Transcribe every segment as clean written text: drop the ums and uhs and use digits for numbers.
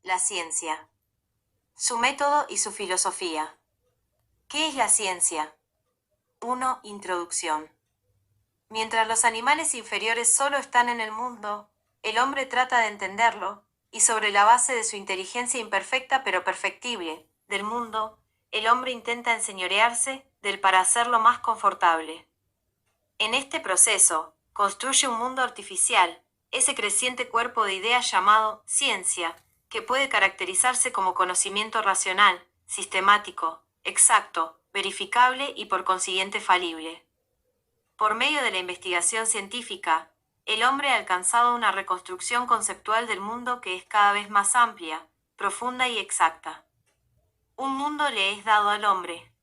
La ciencia. Su método y su filosofía. ¿Qué es la ciencia? 1. Introducción. Mientras los animales inferiores solo están en el mundo, el hombre trata de entenderlo, y sobre la base de su inteligencia imperfecta pero perfectible, del mundo, el hombre intenta enseñorearse del para hacerlo más confortable. En este proceso, construye un mundo artificial, ese creciente cuerpo de ideas llamado ciencia, que puede caracterizarse como conocimiento racional, sistemático, exacto, verificable y por consiguiente falible. Por medio de la investigación científica, el hombre ha alcanzado una reconstrucción conceptual del mundo que es cada vez más amplia, profunda y exacta. Un mundo le es dado al hombre.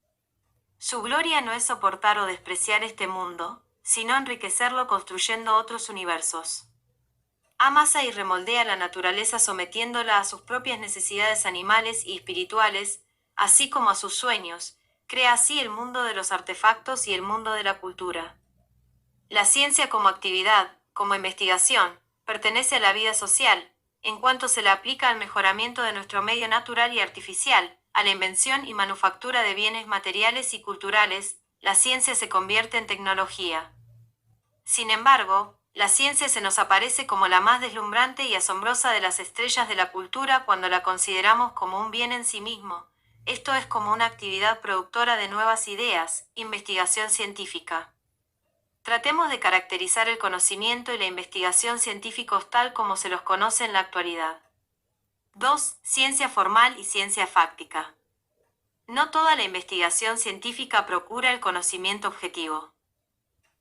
Su gloria no es soportar o despreciar este mundo, sino enriquecerlo construyendo otros universos. Amasa y remoldea la naturaleza sometiéndola a sus propias necesidades animales y espirituales, así como a sus sueños, crea así el mundo de los artefactos y el mundo de la cultura. La ciencia como actividad, como investigación, pertenece a la vida social, en cuanto se la aplica al mejoramiento de nuestro medio natural y artificial, a la invención y manufactura de bienes materiales y culturales, la ciencia se convierte en tecnología. Sin embargo, la ciencia se nos aparece como la más deslumbrante y asombrosa de las estrellas de la cultura cuando la consideramos como un bien en sí mismo, esto es como una actividad productora de nuevas ideas, investigación científica. Tratemos de caracterizar el conocimiento y la investigación científicos tal como se los conoce en la actualidad. 2. Ciencia formal y ciencia fáctica. No toda la investigación científica procura el conocimiento objetivo.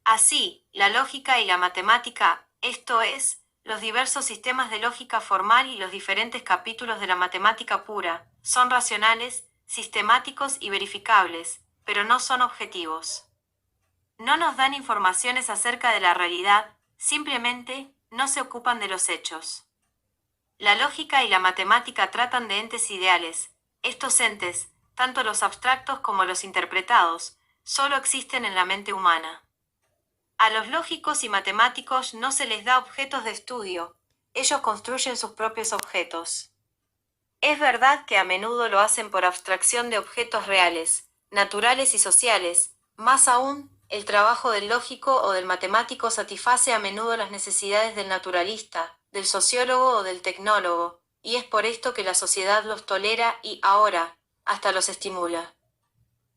Así, la lógica y la matemática, esto es, los diversos sistemas de lógica formal y los diferentes capítulos de la matemática pura, son racionales, sistemáticos y verificables, pero no son objetivos. No nos dan informaciones acerca de la realidad, simplemente no se ocupan de los hechos. La lógica y la matemática tratan de entes ideales. Estos entes, tanto los abstractos como los interpretados, solo existen en la mente humana. A los lógicos y matemáticos no se les da objetos de estudio, ellos construyen sus propios objetos. Es verdad que a menudo lo hacen por abstracción de objetos reales, naturales y sociales, más aún, el trabajo del lógico o del matemático satisface a menudo las necesidades del naturalista, del sociólogo o del tecnólogo, y es por esto que la sociedad los tolera y, ahora, hasta los estimula.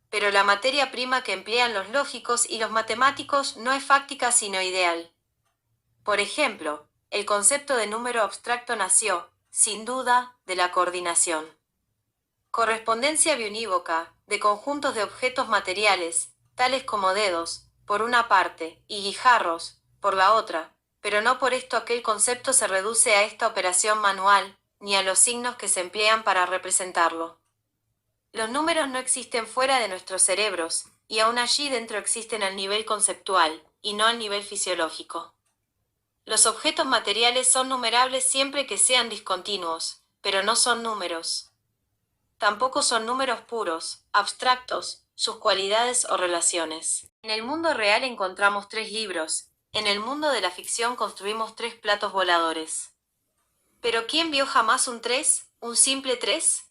Pero la materia prima que emplean los lógicos y los matemáticos no es fáctica sino ideal. Por ejemplo, el concepto de número abstracto nació, sin duda, de la coordinación. Correspondencia biunívoca, de conjuntos de objetos materiales, tales como dedos, por una parte, y guijarros, por la otra, pero no por esto aquel concepto se reduce a esta operación manual, ni a los signos que se emplean para representarlo. Los números no existen fuera de nuestros cerebros, y aún allí dentro existen al nivel conceptual, y no al nivel fisiológico. Los objetos materiales son numerables siempre que sean discontinuos, pero no son números. Tampoco son números puros, abstractos, sus cualidades o relaciones. En el mundo real encontramos 3 libros, en el mundo de la ficción construimos 3 platos voladores. ¿Pero quién vio jamás un 3, un simple 3?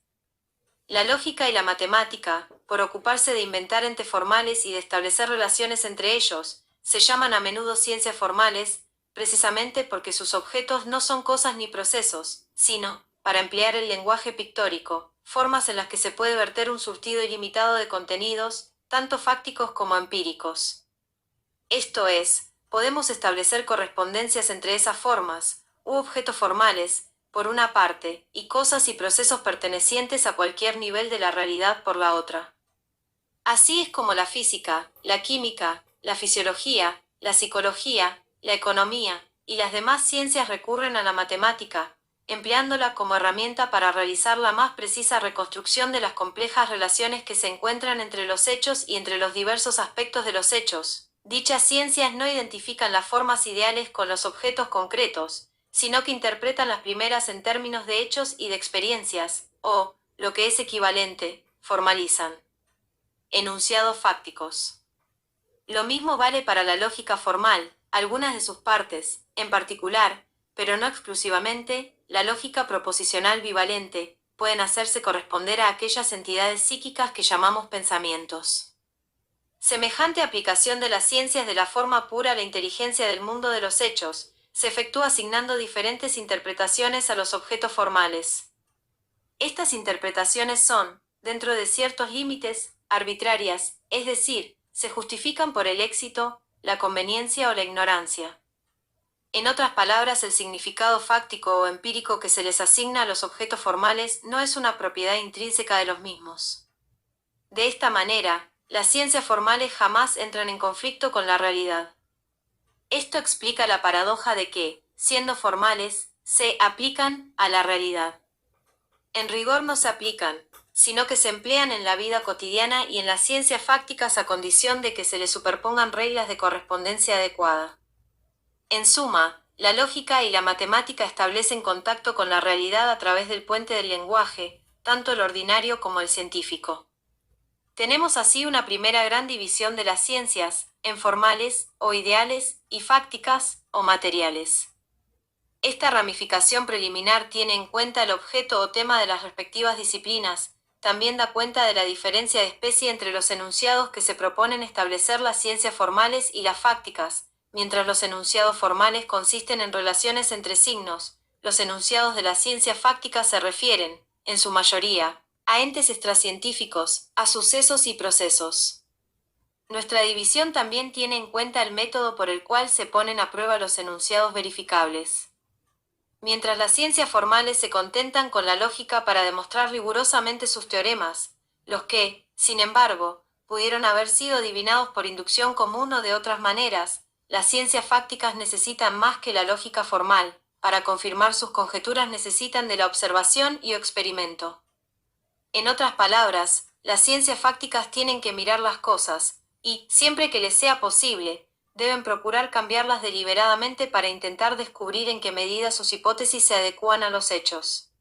La lógica y la matemática, por ocuparse de inventar entes formales y de establecer relaciones entre ellos, se llaman a menudo ciencias formales, precisamente porque sus objetos no son cosas ni procesos, sino, para emplear el lenguaje pictórico, formas en las que se puede verter un surtido ilimitado de contenidos, tanto fácticos como empíricos. Esto es, podemos establecer correspondencias entre esas formas, u objetos formales, por una parte, y cosas y procesos pertenecientes a cualquier nivel de la realidad por la otra. Así es como la física, la química, la fisiología, la psicología, la economía, y las demás ciencias recurren a la matemática, empleándola como herramienta para realizar la más precisa reconstrucción de las complejas relaciones que se encuentran entre los hechos y entre los diversos aspectos de los hechos. Dichas ciencias no identifican las formas ideales con los objetos concretos, sino que interpretan las primeras en términos de hechos y de experiencias, o, lo que es equivalente, formalizan. Enunciados fácticos. Lo mismo vale para la lógica formal, algunas de sus partes, en particular, pero no exclusivamente, la lógica proposicional bivalente, pueden hacerse corresponder a aquellas entidades psíquicas que llamamos pensamientos. Semejante aplicación de las ciencias de la forma pura a la inteligencia del mundo de los hechos, se efectúa asignando diferentes interpretaciones a los objetos formales. Estas interpretaciones son, dentro de ciertos límites, arbitrarias, es decir, se justifican por el éxito, la conveniencia o la ignorancia. En otras palabras, el significado fáctico o empírico que se les asigna a los objetos formales no es una propiedad intrínseca de los mismos. De esta manera, las ciencias formales jamás entran en conflicto con la realidad. Esto explica la paradoja de que, siendo formales, se aplican a la realidad. En rigor no se aplican, sino que se emplean en la vida cotidiana y en las ciencias fácticas a condición de que se les superpongan reglas de correspondencia adecuada. En suma, la lógica y la matemática establecen contacto con la realidad a través del puente del lenguaje, tanto el ordinario como el científico. Tenemos así una primera gran división de las ciencias, en formales, o ideales, y fácticas, o materiales. Esta ramificación preliminar tiene en cuenta el objeto o tema de las respectivas disciplinas, también da cuenta de la diferencia de especie entre los enunciados que se proponen establecer las ciencias formales y las fácticas. Mientras los enunciados formales consisten en relaciones entre signos, los enunciados de las ciencias fácticas se refieren, en su mayoría, a entes extracientíficos, a sucesos y procesos. Nuestra división también tiene en cuenta el método por el cual se ponen a prueba los enunciados verificables. Mientras las ciencias formales se contentan con la lógica para demostrar rigurosamente sus teoremas, los que, sin embargo, pudieron haber sido adivinados por inducción común o de otras maneras, las ciencias fácticas necesitan más que la lógica formal, para confirmar sus conjeturas necesitan de la observación y experimento. En otras palabras, las ciencias fácticas tienen que mirar las cosas, y, siempre que les sea posible, deben procurar cambiarlas deliberadamente para intentar descubrir en qué medida sus hipótesis se adecúan a los hechos.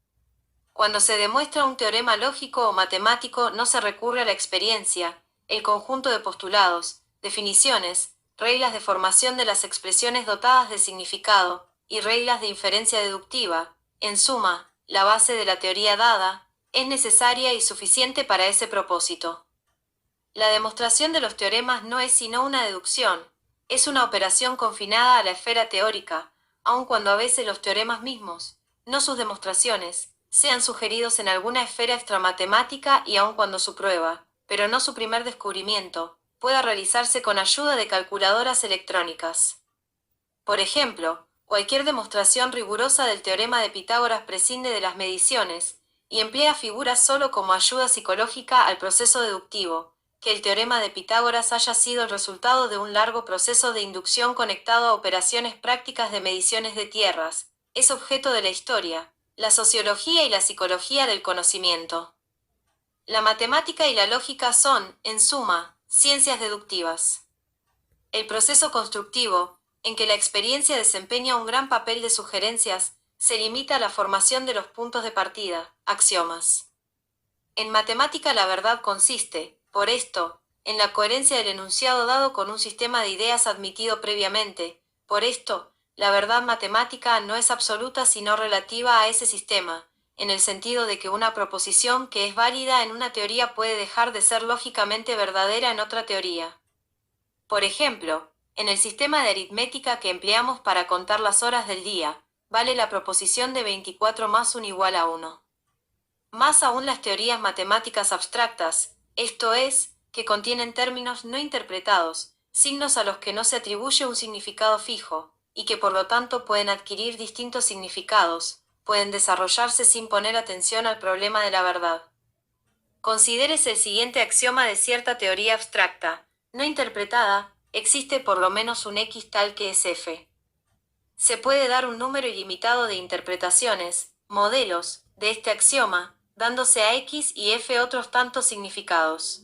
Cuando se demuestra un teorema lógico o matemático no se recurre a la experiencia, el conjunto de postulados, definiciones, reglas de formación de las expresiones dotadas de significado, y reglas de inferencia deductiva, en suma, la base de la teoría dada, es necesaria y suficiente para ese propósito. La demostración de los teoremas no es sino una deducción, es una operación confinada a la esfera teórica, aun cuando a veces los teoremas mismos, no sus demostraciones, sean sugeridos en alguna esfera extramatemática y aun cuando su prueba, pero no su primer descubrimiento, pueda realizarse con ayuda de calculadoras electrónicas. Por ejemplo, cualquier demostración rigurosa del teorema de Pitágoras prescinde de las mediciones, y emplea figuras solo como ayuda psicológica al proceso deductivo, que el teorema de Pitágoras haya sido el resultado de un largo proceso de inducción conectado a operaciones prácticas de mediciones de tierras, es objeto de la historia, la sociología y la psicología del conocimiento. La matemática y la lógica son, en suma, ciencias deductivas. El proceso constructivo, en que la experiencia desempeña un gran papel de sugerencias, se limita a la formación de los puntos de partida, axiomas. En matemática la verdad consiste, por esto, en la coherencia del enunciado dado con un sistema de ideas admitido previamente. Por esto, la verdad matemática no es absoluta sino relativa a ese sistema, en el sentido de que una proposición que es válida en una teoría puede dejar de ser lógicamente verdadera en otra teoría. Por ejemplo, en el sistema de aritmética que empleamos para contar las horas del día, vale la proposición de 24 más 1 igual a 1. Más aún las teorías matemáticas abstractas, esto es, que contienen términos no interpretados, signos a los que no se atribuye un significado fijo, y que por lo tanto pueden adquirir distintos significados, pueden desarrollarse sin poner atención al problema de la verdad. Considérese el siguiente axioma de cierta teoría abstracta, no interpretada, existe por lo menos un X tal que es F. Se puede dar un número ilimitado de interpretaciones, modelos, de este axioma, dándose a X y F otros tantos significados.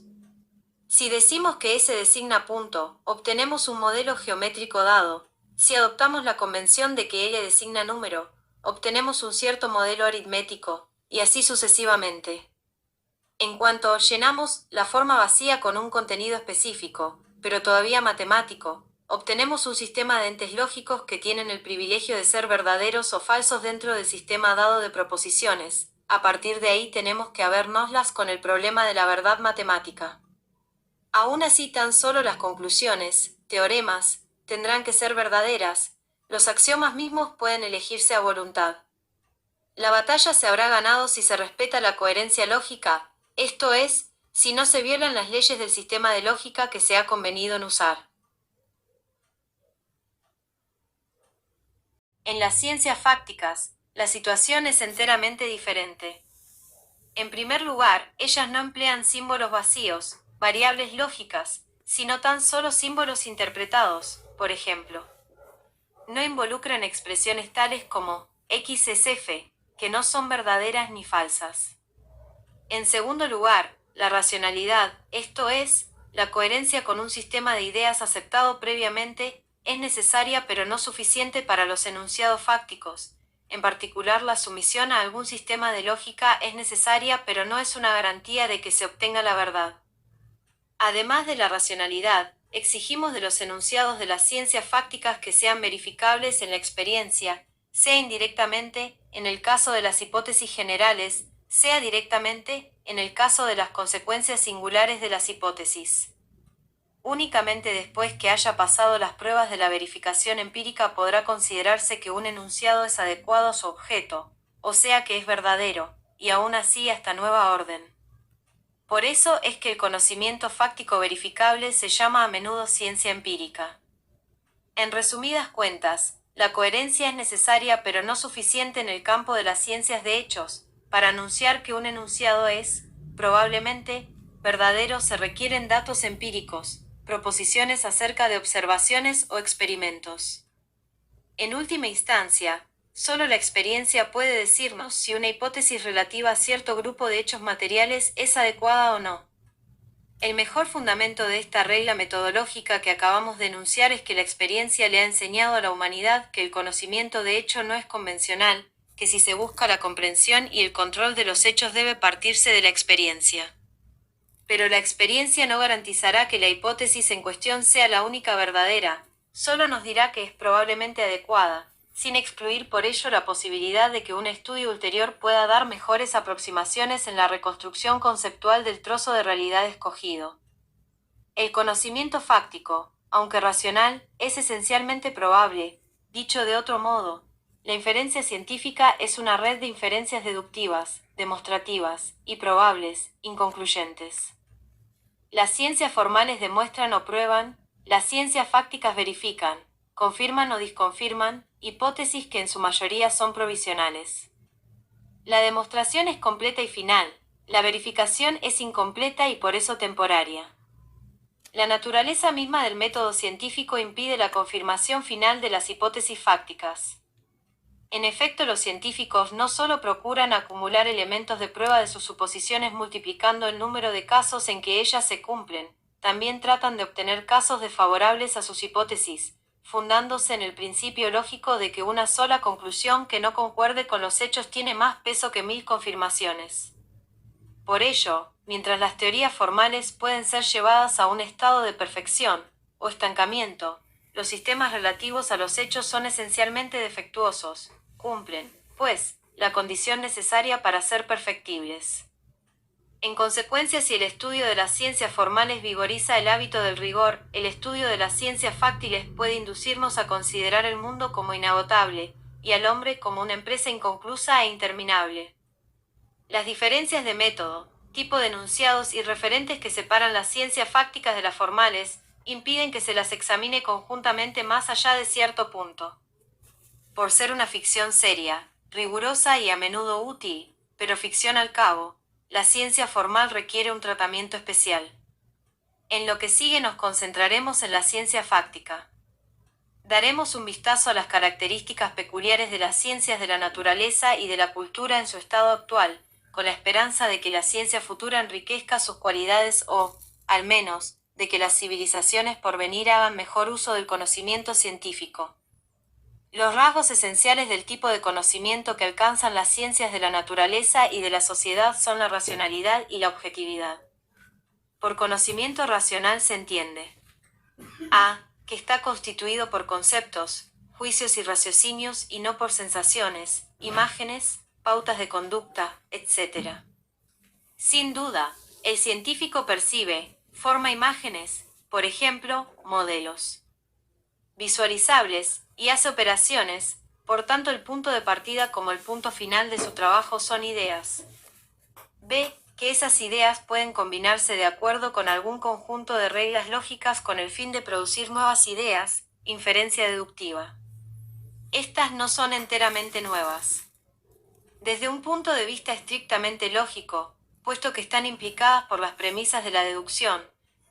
Si decimos que S designa punto, obtenemos un modelo geométrico dado. Si adoptamos la convención de que L designa número, obtenemos un cierto modelo aritmético, y así sucesivamente. En cuanto llenamos la forma vacía con un contenido específico, pero todavía matemático, obtenemos un sistema de entes lógicos que tienen el privilegio de ser verdaderos o falsos dentro del sistema dado de proposiciones. A partir de ahí tenemos que habérnoslas con el problema de la verdad matemática. Aún así, tan solo las conclusiones, teoremas, tendrán que ser verdaderas. Los axiomas mismos pueden elegirse a voluntad. La batalla se habrá ganado si se respeta la coherencia lógica, esto es, si no se violan las leyes del sistema de lógica que se ha convenido en usar. En las ciencias fácticas, la situación es enteramente diferente. En primer lugar, ellas no emplean símbolos vacíos, variables lógicas, sino tan solo símbolos interpretados, por ejemplo. No involucran expresiones tales como X es F, que no son verdaderas ni falsas. En segundo lugar, la racionalidad, esto es, la coherencia con un sistema de ideas aceptado previamente, es necesaria pero no suficiente para los enunciados fácticos. En particular, la sumisión a algún sistema de lógica es necesaria pero no es una garantía de que se obtenga la verdad. Además de la racionalidad, exigimos de los enunciados de las ciencias fácticas que sean verificables en la experiencia, sea indirectamente, en el caso de las hipótesis generales, sea directamente, en el caso de las consecuencias singulares de las hipótesis. Únicamente después que haya pasado las pruebas de la verificación empírica podrá considerarse que un enunciado es adecuado a su objeto, o sea que es verdadero, y aún así hasta nueva orden. Por eso es que el conocimiento fáctico verificable se llama a menudo ciencia empírica. En resumidas cuentas, la coherencia es necesaria pero no suficiente en el campo de las ciencias de hechos. Para anunciar que un enunciado es, probablemente, verdadero se requieren datos empíricos, proposiciones acerca de observaciones o experimentos. En última instancia, solo la experiencia puede decirnos si una hipótesis relativa a cierto grupo de hechos materiales es adecuada o no. El mejor fundamento de esta regla metodológica que acabamos de enunciar es que la experiencia le ha enseñado a la humanidad que el conocimiento de hecho no es convencional, que si se busca la comprensión y el control de los hechos debe partirse de la experiencia. Pero la experiencia no garantizará que la hipótesis en cuestión sea la única verdadera, solo nos dirá que es probablemente adecuada, sin excluir por ello la posibilidad de que un estudio ulterior pueda dar mejores aproximaciones en la reconstrucción conceptual del trozo de realidad escogido. El conocimiento fáctico, aunque racional, es esencialmente probable. Dicho de otro modo, la inferencia científica es una red de inferencias deductivas, demostrativas y probables, inconcluyentes. Las ciencias formales demuestran o prueban, las ciencias fácticas verifican, confirman o disconfirman, hipótesis que en su mayoría son provisionales. La demostración es completa y final, la verificación es incompleta y por eso temporaria. La naturaleza misma del método científico impide la confirmación final de las hipótesis fácticas. En efecto, los científicos no solo procuran acumular elementos de prueba de sus suposiciones multiplicando el número de casos en que ellas se cumplen, también tratan de obtener casos desfavorables a sus hipótesis, fundándose en el principio lógico de que una sola conclusión que no concuerde con los hechos tiene más peso que 1000 confirmaciones. Por ello, mientras las teorías formales pueden ser llevadas a un estado de perfección, o estancamiento, los sistemas relativos a los hechos son esencialmente defectuosos, cumplen, pues, la condición necesaria para ser perfectibles. En consecuencia, si el estudio de las ciencias formales vigoriza el hábito del rigor, el estudio de las ciencias fáctiles puede inducirnos a considerar el mundo como inagotable, y al hombre como una empresa inconclusa e interminable. Las diferencias de método, tipo de enunciados y referentes que separan las ciencias fácticas de las formales, impiden que se las examine conjuntamente más allá de cierto punto. Por ser una ficción seria, rigurosa y a menudo útil, pero ficción al cabo, la ciencia formal requiere un tratamiento especial. En lo que sigue nos concentraremos en la ciencia fáctica. Daremos un vistazo a las características peculiares de las ciencias de la naturaleza y de la cultura en su estado actual, con la esperanza de que la ciencia futura enriquezca sus cualidades o, al menos, de que las civilizaciones por venir hagan mejor uso del conocimiento científico. Los rasgos esenciales del tipo de conocimiento que alcanzan las ciencias de la naturaleza y de la sociedad son la racionalidad y la objetividad. Por conocimiento racional se entiende: a. que está constituido por conceptos, juicios y raciocinios y no por sensaciones, imágenes, pautas de conducta, etc. Sin duda, el científico percibe, forma imágenes, por ejemplo, modelos visualizables, y hace operaciones, por tanto el punto de partida como el punto final de su trabajo son ideas. B. Que esas ideas pueden combinarse de acuerdo con algún conjunto de reglas lógicas con el fin de producir nuevas ideas, inferencia deductiva. Estas no son enteramente nuevas. Desde un punto de vista estrictamente lógico, puesto que están implicadas por las premisas de la deducción,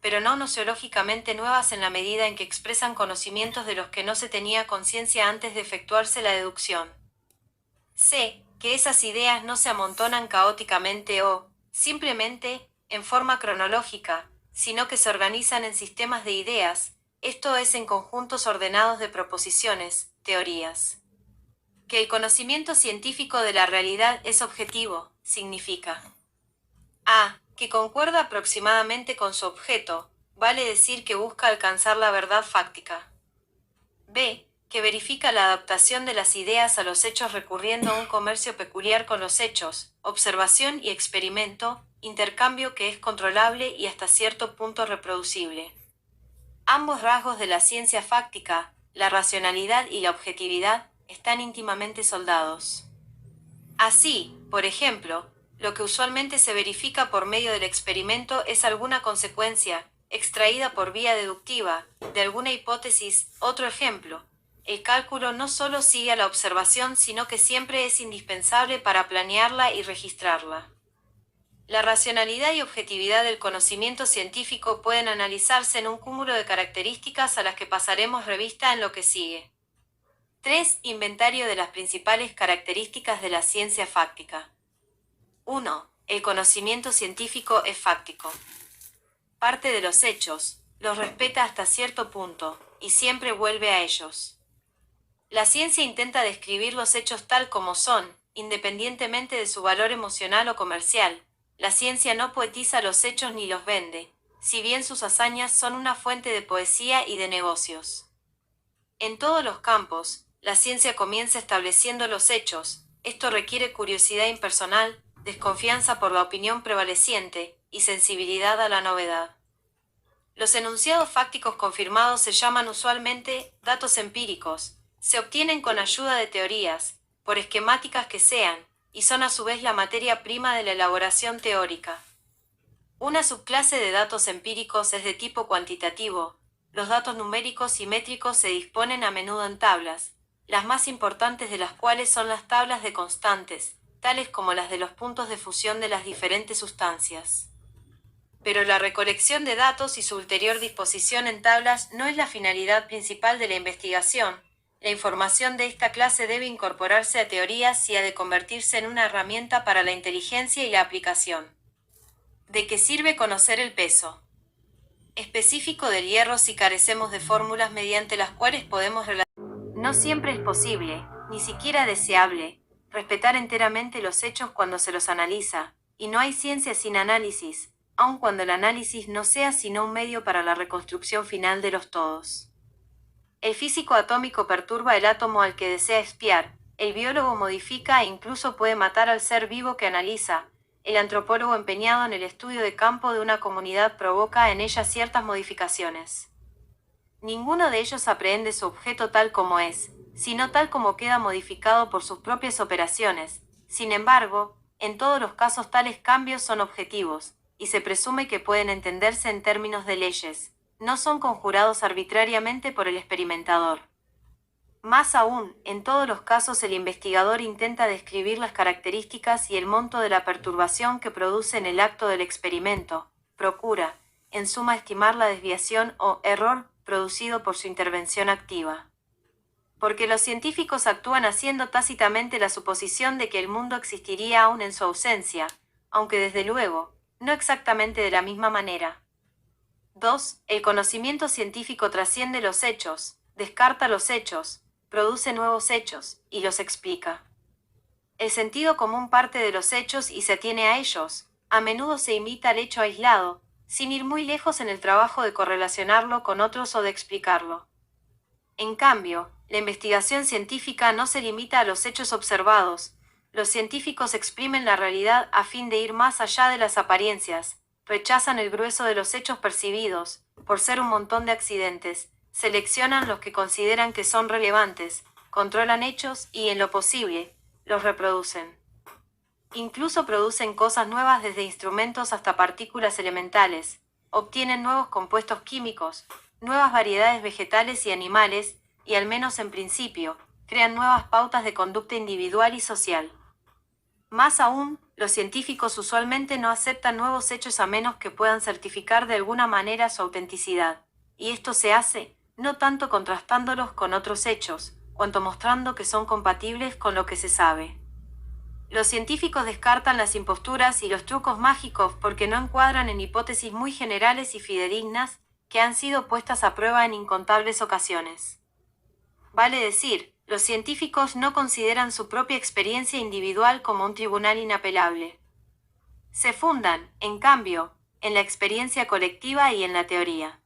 pero no nociológicamente nuevas en la medida en que expresan conocimientos de los que no se tenía conciencia antes de efectuarse la deducción. C. Que esas ideas no se amontonan caóticamente o, simplemente, en forma cronológica, sino que se organizan en sistemas de ideas, esto es en conjuntos ordenados de proposiciones, teorías. Que el conocimiento científico de la realidad es objetivo, significa a. Que concuerda aproximadamente con su objeto, vale decir que busca alcanzar la verdad fáctica. B. Que verifica la adaptación de las ideas a los hechos recurriendo a un comercio peculiar con los hechos, observación y experimento, intercambio que es controlable y hasta cierto punto reproducible. Ambos rasgos de la ciencia fáctica, la racionalidad y la objetividad, están íntimamente soldados. Así, por ejemplo, lo que usualmente se verifica por medio del experimento es alguna consecuencia, extraída por vía deductiva, de alguna hipótesis. Otro ejemplo, el cálculo no solo sigue a la observación sino que siempre es indispensable para planearla y registrarla. La racionalidad y objetividad del conocimiento científico pueden analizarse en un cúmulo de características a las que pasaremos revista en lo que sigue. 3. Inventario de las principales características de la ciencia fáctica. 1. El conocimiento científico es fáctico. Parte de los hechos, los respeta hasta cierto punto, y siempre vuelve a ellos. La ciencia intenta describir los hechos tal como son, independientemente de su valor emocional o comercial. La ciencia no poetiza los hechos ni los vende, si bien sus hazañas son una fuente de poesía y de negocios. En todos los campos, la ciencia comienza estableciendo los hechos. Esto requiere curiosidad impersonal, desconfianza por la opinión prevaleciente, y sensibilidad a la novedad. Los enunciados fácticos confirmados se llaman usualmente datos empíricos, se obtienen con ayuda de teorías, por esquemáticas que sean, y son a su vez la materia prima de la elaboración teórica. Una subclase de datos empíricos es de tipo cuantitativo. Los datos numéricos y métricos se disponen a menudo en tablas, las más importantes de las cuales son las tablas de constantes, tales como las de los puntos de fusión de las diferentes sustancias. Pero la recolección de datos y su ulterior disposición en tablas no es la finalidad principal de la investigación. La información de esta clase debe incorporarse a teorías y ha de convertirse en una herramienta para la inteligencia y la aplicación. ¿De qué sirve conocer el peso específico del hierro si carecemos de fórmulas mediante las cuales podemos relacionar? No siempre es posible, ni siquiera deseable, respetar enteramente los hechos cuando se los analiza, y no hay ciencia sin análisis, aun cuando el análisis no sea sino un medio para la reconstrucción final de los todos. El físico atómico perturba el átomo al que desea espiar, el biólogo modifica e incluso puede matar al ser vivo que analiza, el antropólogo empeñado en el estudio de campo de una comunidad provoca en ella ciertas modificaciones. Ninguno de ellos aprehende su objeto tal como es, sino tal como queda modificado por sus propias operaciones. Sin embargo, en todos los casos tales cambios son objetivos, y se presume que pueden entenderse en términos de leyes, no son conjurados arbitrariamente por el experimentador. Más aún, en todos los casos el investigador intenta describir las características y el monto de la perturbación que produce en el acto del experimento, procura, en suma, estimar la desviación o error producido por su intervención activa. Porque los científicos actúan haciendo tácitamente la suposición de que el mundo existiría aún en su ausencia, aunque desde luego, no exactamente de la misma manera. 2. El conocimiento científico trasciende los hechos, descarta los hechos, produce nuevos hechos, y los explica. El sentido común parte de los hechos y se atiene a ellos, a menudo se imita al hecho aislado, sin ir muy lejos en el trabajo de correlacionarlo con otros o de explicarlo. En cambio, la investigación científica no se limita a los hechos observados. Los científicos exprimen la realidad a fin de ir más allá de las apariencias, rechazan el grueso de los hechos percibidos, por ser un montón de accidentes, seleccionan los que consideran que son relevantes, controlan hechos y, en lo posible, los reproducen. Incluso producen cosas nuevas desde instrumentos hasta partículas elementales, obtienen nuevos compuestos químicos, nuevas variedades vegetales y animales, y al menos en principio, crean nuevas pautas de conducta individual y social. Más aún, los científicos usualmente no aceptan nuevos hechos a menos que puedan certificar de alguna manera su autenticidad, y esto se hace, no tanto contrastándolos con otros hechos, cuanto mostrando que son compatibles con lo que se sabe. Los científicos descartan las imposturas y los trucos mágicos porque no encuadran en hipótesis muy generales y fidedignas que han sido puestas a prueba en incontables ocasiones. Vale decir, los científicos no consideran su propia experiencia individual como un tribunal inapelable. Se fundan, en cambio, en la experiencia colectiva y en la teoría.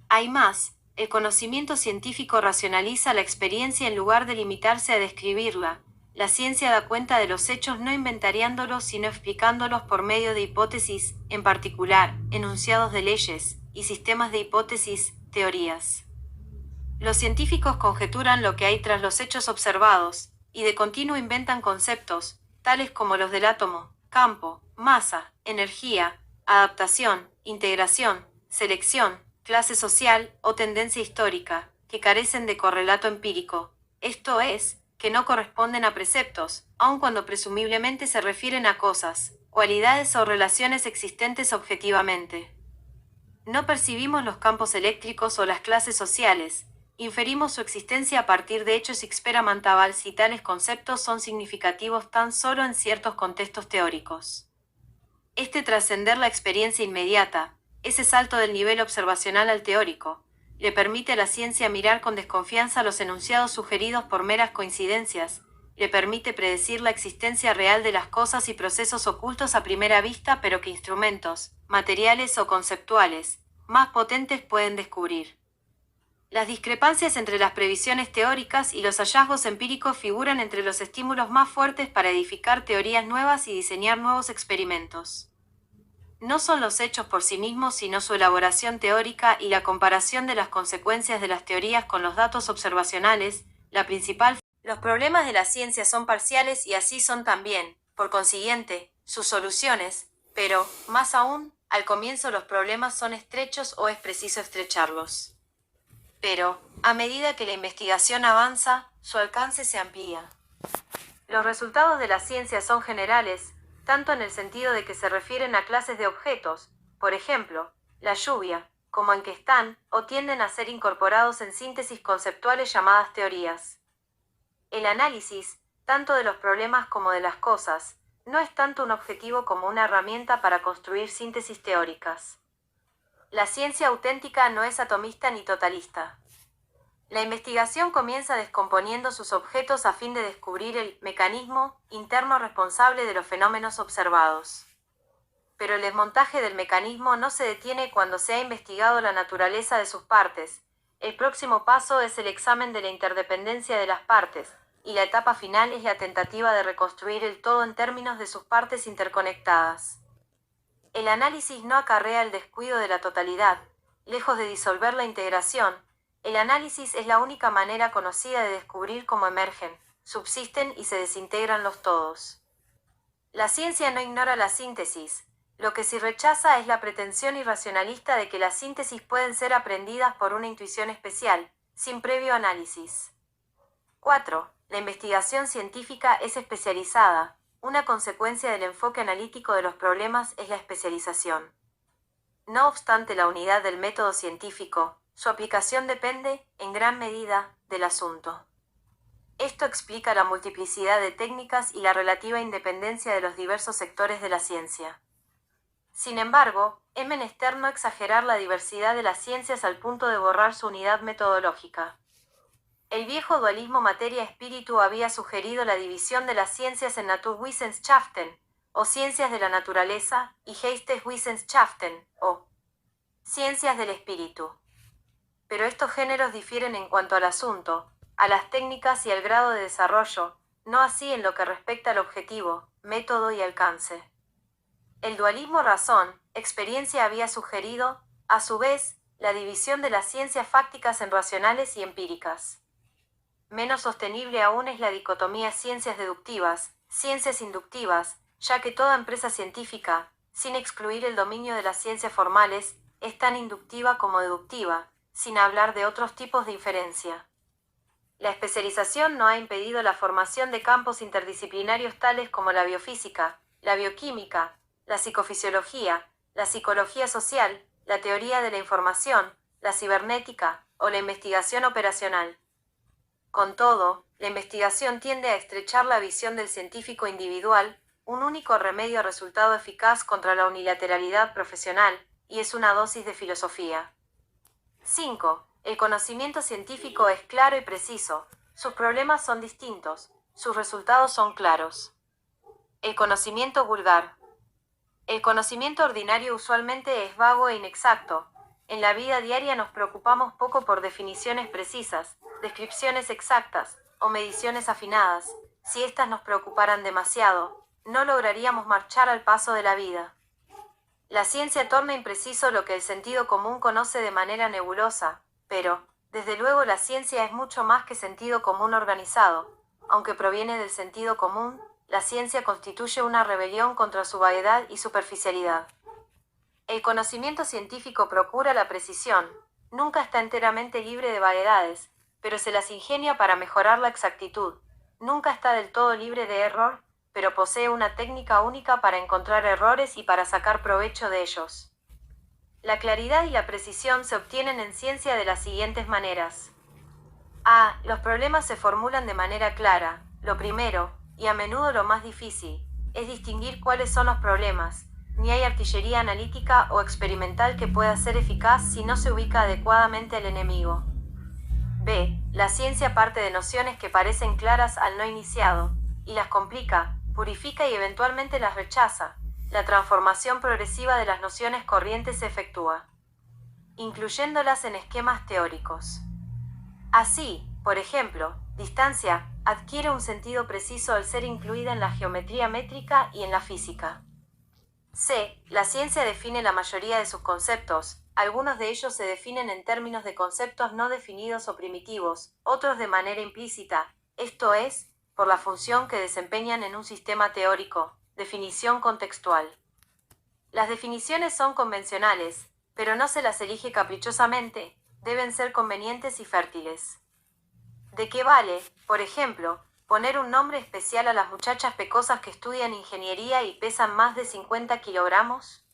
Hay más, el conocimiento científico racionaliza la experiencia en lugar de limitarse a describirla. La ciencia da cuenta de los hechos no inventariándolos sino explicándolos por medio de hipótesis, en particular, enunciados de leyes, y sistemas de hipótesis, teorías. Los científicos conjeturan lo que hay tras los hechos observados, y de continuo inventan conceptos, tales como los del átomo, campo, masa, energía, adaptación, integración, selección, clase social o tendencia histórica, que carecen de correlato empírico, esto es, que no corresponden a preceptos, aun cuando presumiblemente se refieren a cosas, cualidades o relaciones existentes objetivamente. No percibimos los campos eléctricos o las clases sociales, inferimos su existencia a partir de hechos experimentales y tales conceptos son significativos tan solo en ciertos contextos teóricos. Este trascender la experiencia inmediata, ese salto del nivel observacional al teórico, le permite a la ciencia mirar con desconfianza los enunciados sugeridos por meras coincidencias, le permite predecir la existencia real de las cosas y procesos ocultos a primera vista pero que instrumentos, materiales o conceptuales, más potentes pueden descubrir. Las discrepancias entre las previsiones teóricas y los hallazgos empíricos figuran entre los estímulos más fuertes para edificar teorías nuevas y diseñar nuevos experimentos. No son los hechos por sí mismos sino su elaboración teórica y la comparación de las consecuencias de las teorías con los datos observacionales, la principal. Los problemas de la ciencia son parciales y así son también, por consiguiente, sus soluciones, pero, más aún, al comienzo los problemas son estrechos o es preciso estrecharlos. Pero, a medida que la investigación avanza, su alcance se amplía. Los resultados de la ciencia son generales, tanto en el sentido de que se refieren a clases de objetos, por ejemplo, la lluvia, como en que están, o tienden a ser incorporados en síntesis conceptuales llamadas teorías. El análisis, tanto de los problemas como de las cosas, no es tanto un objetivo como una herramienta para construir síntesis teóricas. La ciencia auténtica no es atomista ni totalista. La investigación comienza descomponiendo sus objetos a fin de descubrir el mecanismo interno responsable de los fenómenos observados. Pero el desmontaje del mecanismo no se detiene cuando se ha investigado la naturaleza de sus partes. El próximo paso es el examen de la interdependencia de las partes, y la etapa final es la tentativa de reconstruir el todo en términos de sus partes interconectadas. El análisis no acarrea el descuido de la totalidad, lejos de disolver la integración. El análisis es la única manera conocida de descubrir cómo emergen, subsisten y se desintegran los todos. La ciencia no ignora la síntesis, lo que sí rechaza es la pretensión irracionalista de que las síntesis pueden ser aprendidas por una intuición especial, sin previo análisis. 4. La investigación científica es especializada. Una consecuencia del enfoque analítico de los problemas es la especialización. No obstante la unidad del método científico, su aplicación depende, en gran medida, del asunto. Esto explica la multiplicidad de técnicas y la relativa independencia de los diversos sectores de la ciencia. Sin embargo, es menester no exagerar la diversidad de las ciencias al punto de borrar su unidad metodológica. El viejo dualismo materia-espíritu había sugerido la división de las ciencias en Naturwissenschaften, o ciencias de la naturaleza, y Geisteswissenschaften, o ciencias del espíritu. Pero estos géneros difieren en cuanto al asunto, a las técnicas y al grado de desarrollo, no así en lo que respecta al objetivo, método y alcance. El dualismo razón-experiencia había sugerido, a su vez, la división de las ciencias fácticas en racionales y empíricas. Menos sostenible aún es la dicotomía ciencias deductivas, ciencias inductivas, ya que toda empresa científica, sin excluir el dominio de las ciencias formales, es tan inductiva como deductiva, sin hablar de otros tipos de inferencia. La especialización no ha impedido la formación de campos interdisciplinarios tales como la biofísica, la bioquímica, la psicofisiología, la psicología social, la teoría de la información, la cibernética o la investigación operacional. Con todo, la investigación tiende a estrechar la visión del científico individual, un único remedio resultado eficaz contra la unilateralidad profesional, y es una dosis de filosofía. 5. El conocimiento científico es claro y preciso, sus problemas son distintos, sus resultados son claros. El conocimiento vulgar. El conocimiento ordinario usualmente es vago e inexacto. En la vida diaria nos preocupamos poco por definiciones precisas, descripciones exactas o mediciones afinadas. Si éstas nos preocuparan demasiado, no lograríamos marchar al paso de la vida. La ciencia torna impreciso lo que el sentido común conoce de manera nebulosa, pero, desde luego, la ciencia es mucho más que sentido común organizado. Aunque proviene del sentido común, la ciencia constituye una rebelión contra su vaguedad y superficialidad. El conocimiento científico procura la precisión, nunca está enteramente libre de vaguedades, pero se las ingenia para mejorar la exactitud, nunca está del todo libre de error, pero posee una técnica única para encontrar errores y para sacar provecho de ellos. La claridad y la precisión se obtienen en ciencia de las siguientes maneras. A. Los problemas se formulan de manera clara. Lo primero, y a menudo lo más difícil, es distinguir cuáles son los problemas. Ni hay artillería analítica o experimental que pueda ser eficaz si no se ubica adecuadamente al enemigo. B. La ciencia parte de nociones que parecen claras al no iniciado, y las complica, purifica y eventualmente las rechaza. La transformación progresiva de las nociones corrientes se efectúa, incluyéndolas en esquemas teóricos. Así, por ejemplo, distancia adquiere un sentido preciso al ser incluida en la geometría métrica y en la física. C. La ciencia define la mayoría de sus conceptos, algunos de ellos se definen en términos de conceptos no definidos o primitivos, otros de manera implícita, esto es, por la función que desempeñan en un sistema teórico, definición contextual. Las definiciones son convencionales, pero no se las elige caprichosamente, deben ser convenientes y fértiles. ¿De qué vale, por ejemplo, poner un nombre especial a las muchachas pecosas que estudian ingeniería y pesan más de 50 kilogramos?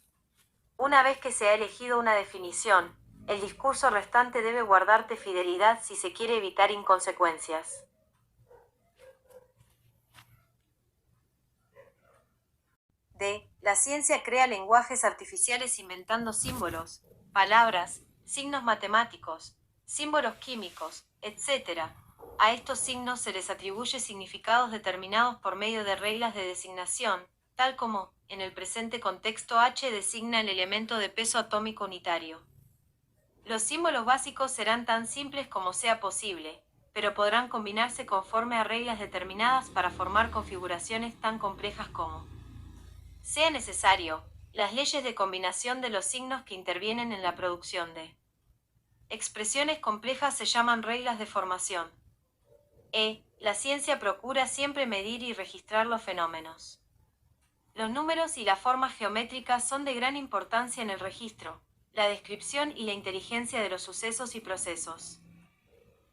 Una vez que se ha elegido una definición, el discurso restante debe guardarte fidelidad si se quiere evitar inconsecuencias. D. La ciencia crea lenguajes artificiales inventando símbolos, palabras, signos matemáticos, símbolos químicos, etc. A estos signos se les atribuye significados determinados por medio de reglas de designación, tal como, en el presente contexto, H designa el elemento de peso atómico unitario. Los símbolos básicos serán tan simples como sea posible, pero podrán combinarse conforme a reglas determinadas para formar configuraciones tan complejas como sea necesario. Las leyes de combinación de los signos que intervienen en la producción de expresiones complejas se llaman reglas de formación. La ciencia procura siempre medir y registrar los fenómenos. Los números y las formas geométricas son de gran importancia en el registro, la descripción y la inteligencia de los sucesos y procesos.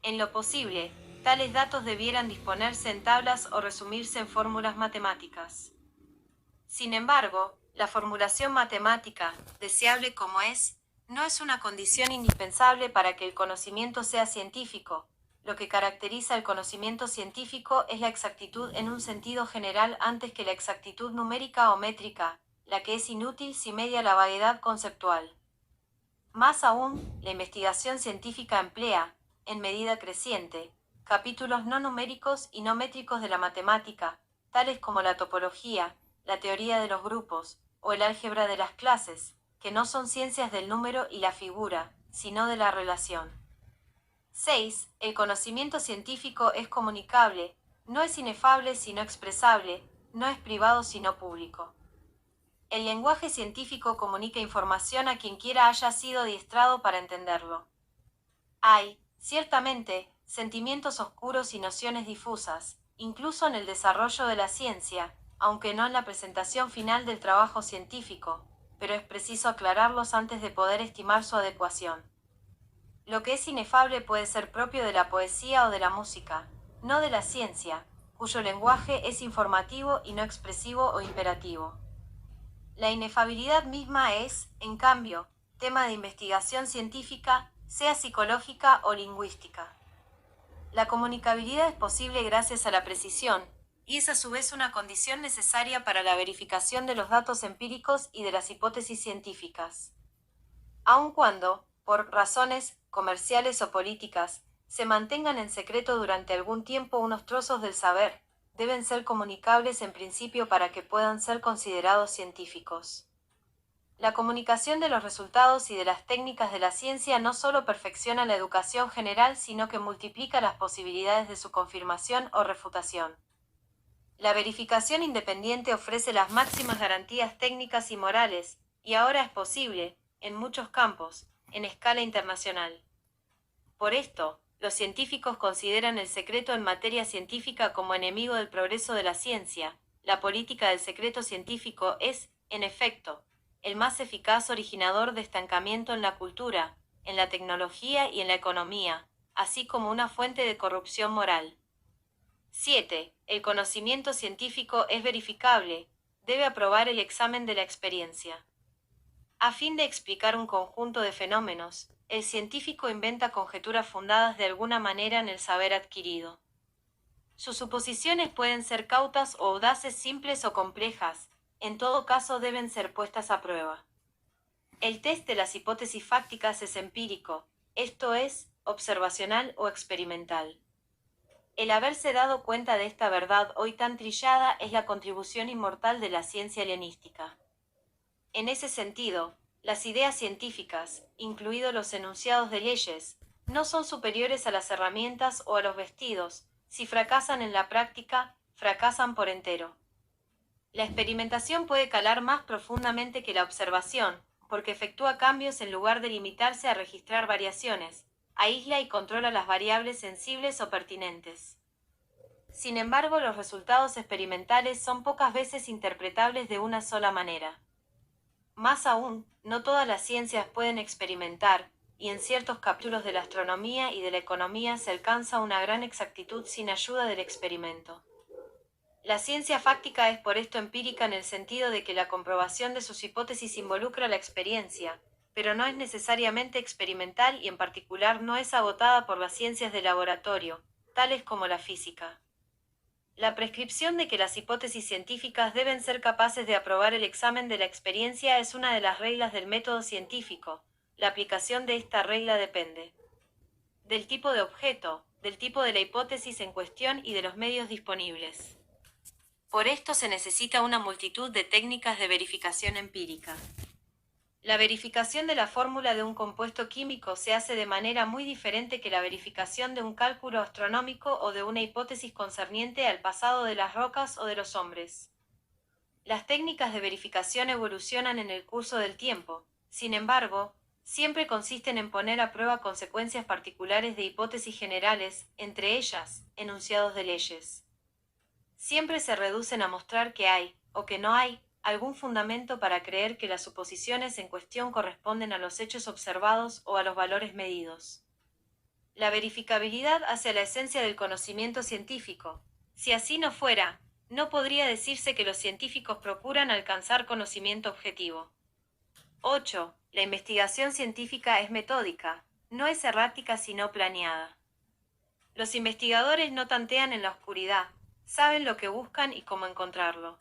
En lo posible, tales datos debieran disponerse en tablas o resumirse en fórmulas matemáticas. Sin embargo, la formulación matemática, deseable como es, no es una condición indispensable para que el conocimiento sea científico. Lo que caracteriza el conocimiento científico es la exactitud en un sentido general antes que la exactitud numérica o métrica, la que es inútil si media la vaguedad conceptual. Más aún, la investigación científica emplea, en medida creciente, capítulos no numéricos y no métricos de la matemática, tales como la topología, la teoría de los grupos, o el álgebra de las clases, que no son ciencias del número y la figura, sino de la relación. 6. El conocimiento científico es comunicable, no es inefable sino expresable, no es privado sino público. El lenguaje científico comunica información a quien quiera haya sido adiestrado para entenderlo. Hay, ciertamente, sentimientos oscuros y nociones difusas, incluso en el desarrollo de la ciencia, aunque no en la presentación final del trabajo científico, pero es preciso aclararlos antes de poder estimar su adecuación. Lo que es inefable puede ser propio de la poesía o de la música, no de la ciencia, cuyo lenguaje es informativo y no expresivo o imperativo. La inefabilidad misma es, en cambio, tema de investigación científica, sea psicológica o lingüística. La comunicabilidad es posible gracias a la precisión, y es a su vez una condición necesaria para la verificación de los datos empíricos y de las hipótesis científicas. Aun cuando, por razones comerciales o políticas, se mantengan en secreto durante algún tiempo unos trozos del saber, deben ser comunicables en principio para que puedan ser considerados científicos. La comunicación de los resultados y de las técnicas de la ciencia no solo perfecciona la educación general, sino que multiplica las posibilidades de su confirmación o refutación. La verificación independiente ofrece las máximas garantías técnicas y morales, y ahora es posible, en muchos campos, en escala internacional. Por esto, los científicos consideran el secreto en materia científica como enemigo del progreso de la ciencia. La política del secreto científico es, en efecto, el más eficaz originador de estancamiento en la cultura, en la tecnología y en la economía, así como una fuente de corrupción moral. 7. El conocimiento científico es verificable, debe aprobar el examen de la experiencia. A fin de explicar un conjunto de fenómenos, el científico inventa conjeturas fundadas de alguna manera en el saber adquirido. Sus suposiciones pueden ser cautas o audaces, simples o complejas, en todo caso deben ser puestas a prueba. El test de las hipótesis fácticas es empírico, esto es, observacional o experimental. El haberse dado cuenta de esta verdad hoy tan trillada es la contribución inmortal de la ciencia helenística. En ese sentido, las ideas científicas, incluidos los enunciados de leyes, no son superiores a las herramientas o a los vestidos. Si fracasan en la práctica, fracasan por entero. La experimentación puede calar más profundamente que la observación, porque efectúa cambios en lugar de limitarse a registrar variaciones, aísla y controla las variables sensibles o pertinentes. Sin embargo, los resultados experimentales son pocas veces interpretables de una sola manera. Más aún, no todas las ciencias pueden experimentar, y en ciertos capítulos de la astronomía y de la economía se alcanza una gran exactitud sin ayuda del experimento. La ciencia fáctica es por esto empírica en el sentido de que la comprobación de sus hipótesis involucra la experiencia, pero no es necesariamente experimental y en particular no es agotada por las ciencias de laboratorio, tales como la física. La prescripción de que las hipótesis científicas deben ser capaces de aprobar el examen de la experiencia es una de las reglas del método científico. La aplicación de esta regla depende del tipo de objeto, del tipo de la hipótesis en cuestión y de los medios disponibles. Por esto se necesita una multitud de técnicas de verificación empírica. La verificación de la fórmula de un compuesto químico se hace de manera muy diferente que la verificación de un cálculo astronómico o de una hipótesis concerniente al pasado de las rocas o de los hombres. Las técnicas de verificación evolucionan en el curso del tiempo, sin embargo, siempre consisten en poner a prueba consecuencias particulares de hipótesis generales, entre ellas, enunciados de leyes. Siempre se reducen a mostrar que hay, o que no hay, algún fundamento para creer que las suposiciones en cuestión corresponden a los hechos observados o a los valores medidos. La verificabilidad hace a la esencia del conocimiento científico. Si así no fuera, no podría decirse que los científicos procuran alcanzar conocimiento objetivo. 8. La investigación científica es metódica, no es errática sino planeada. Los investigadores no tantean en la oscuridad, saben lo que buscan y cómo encontrarlo.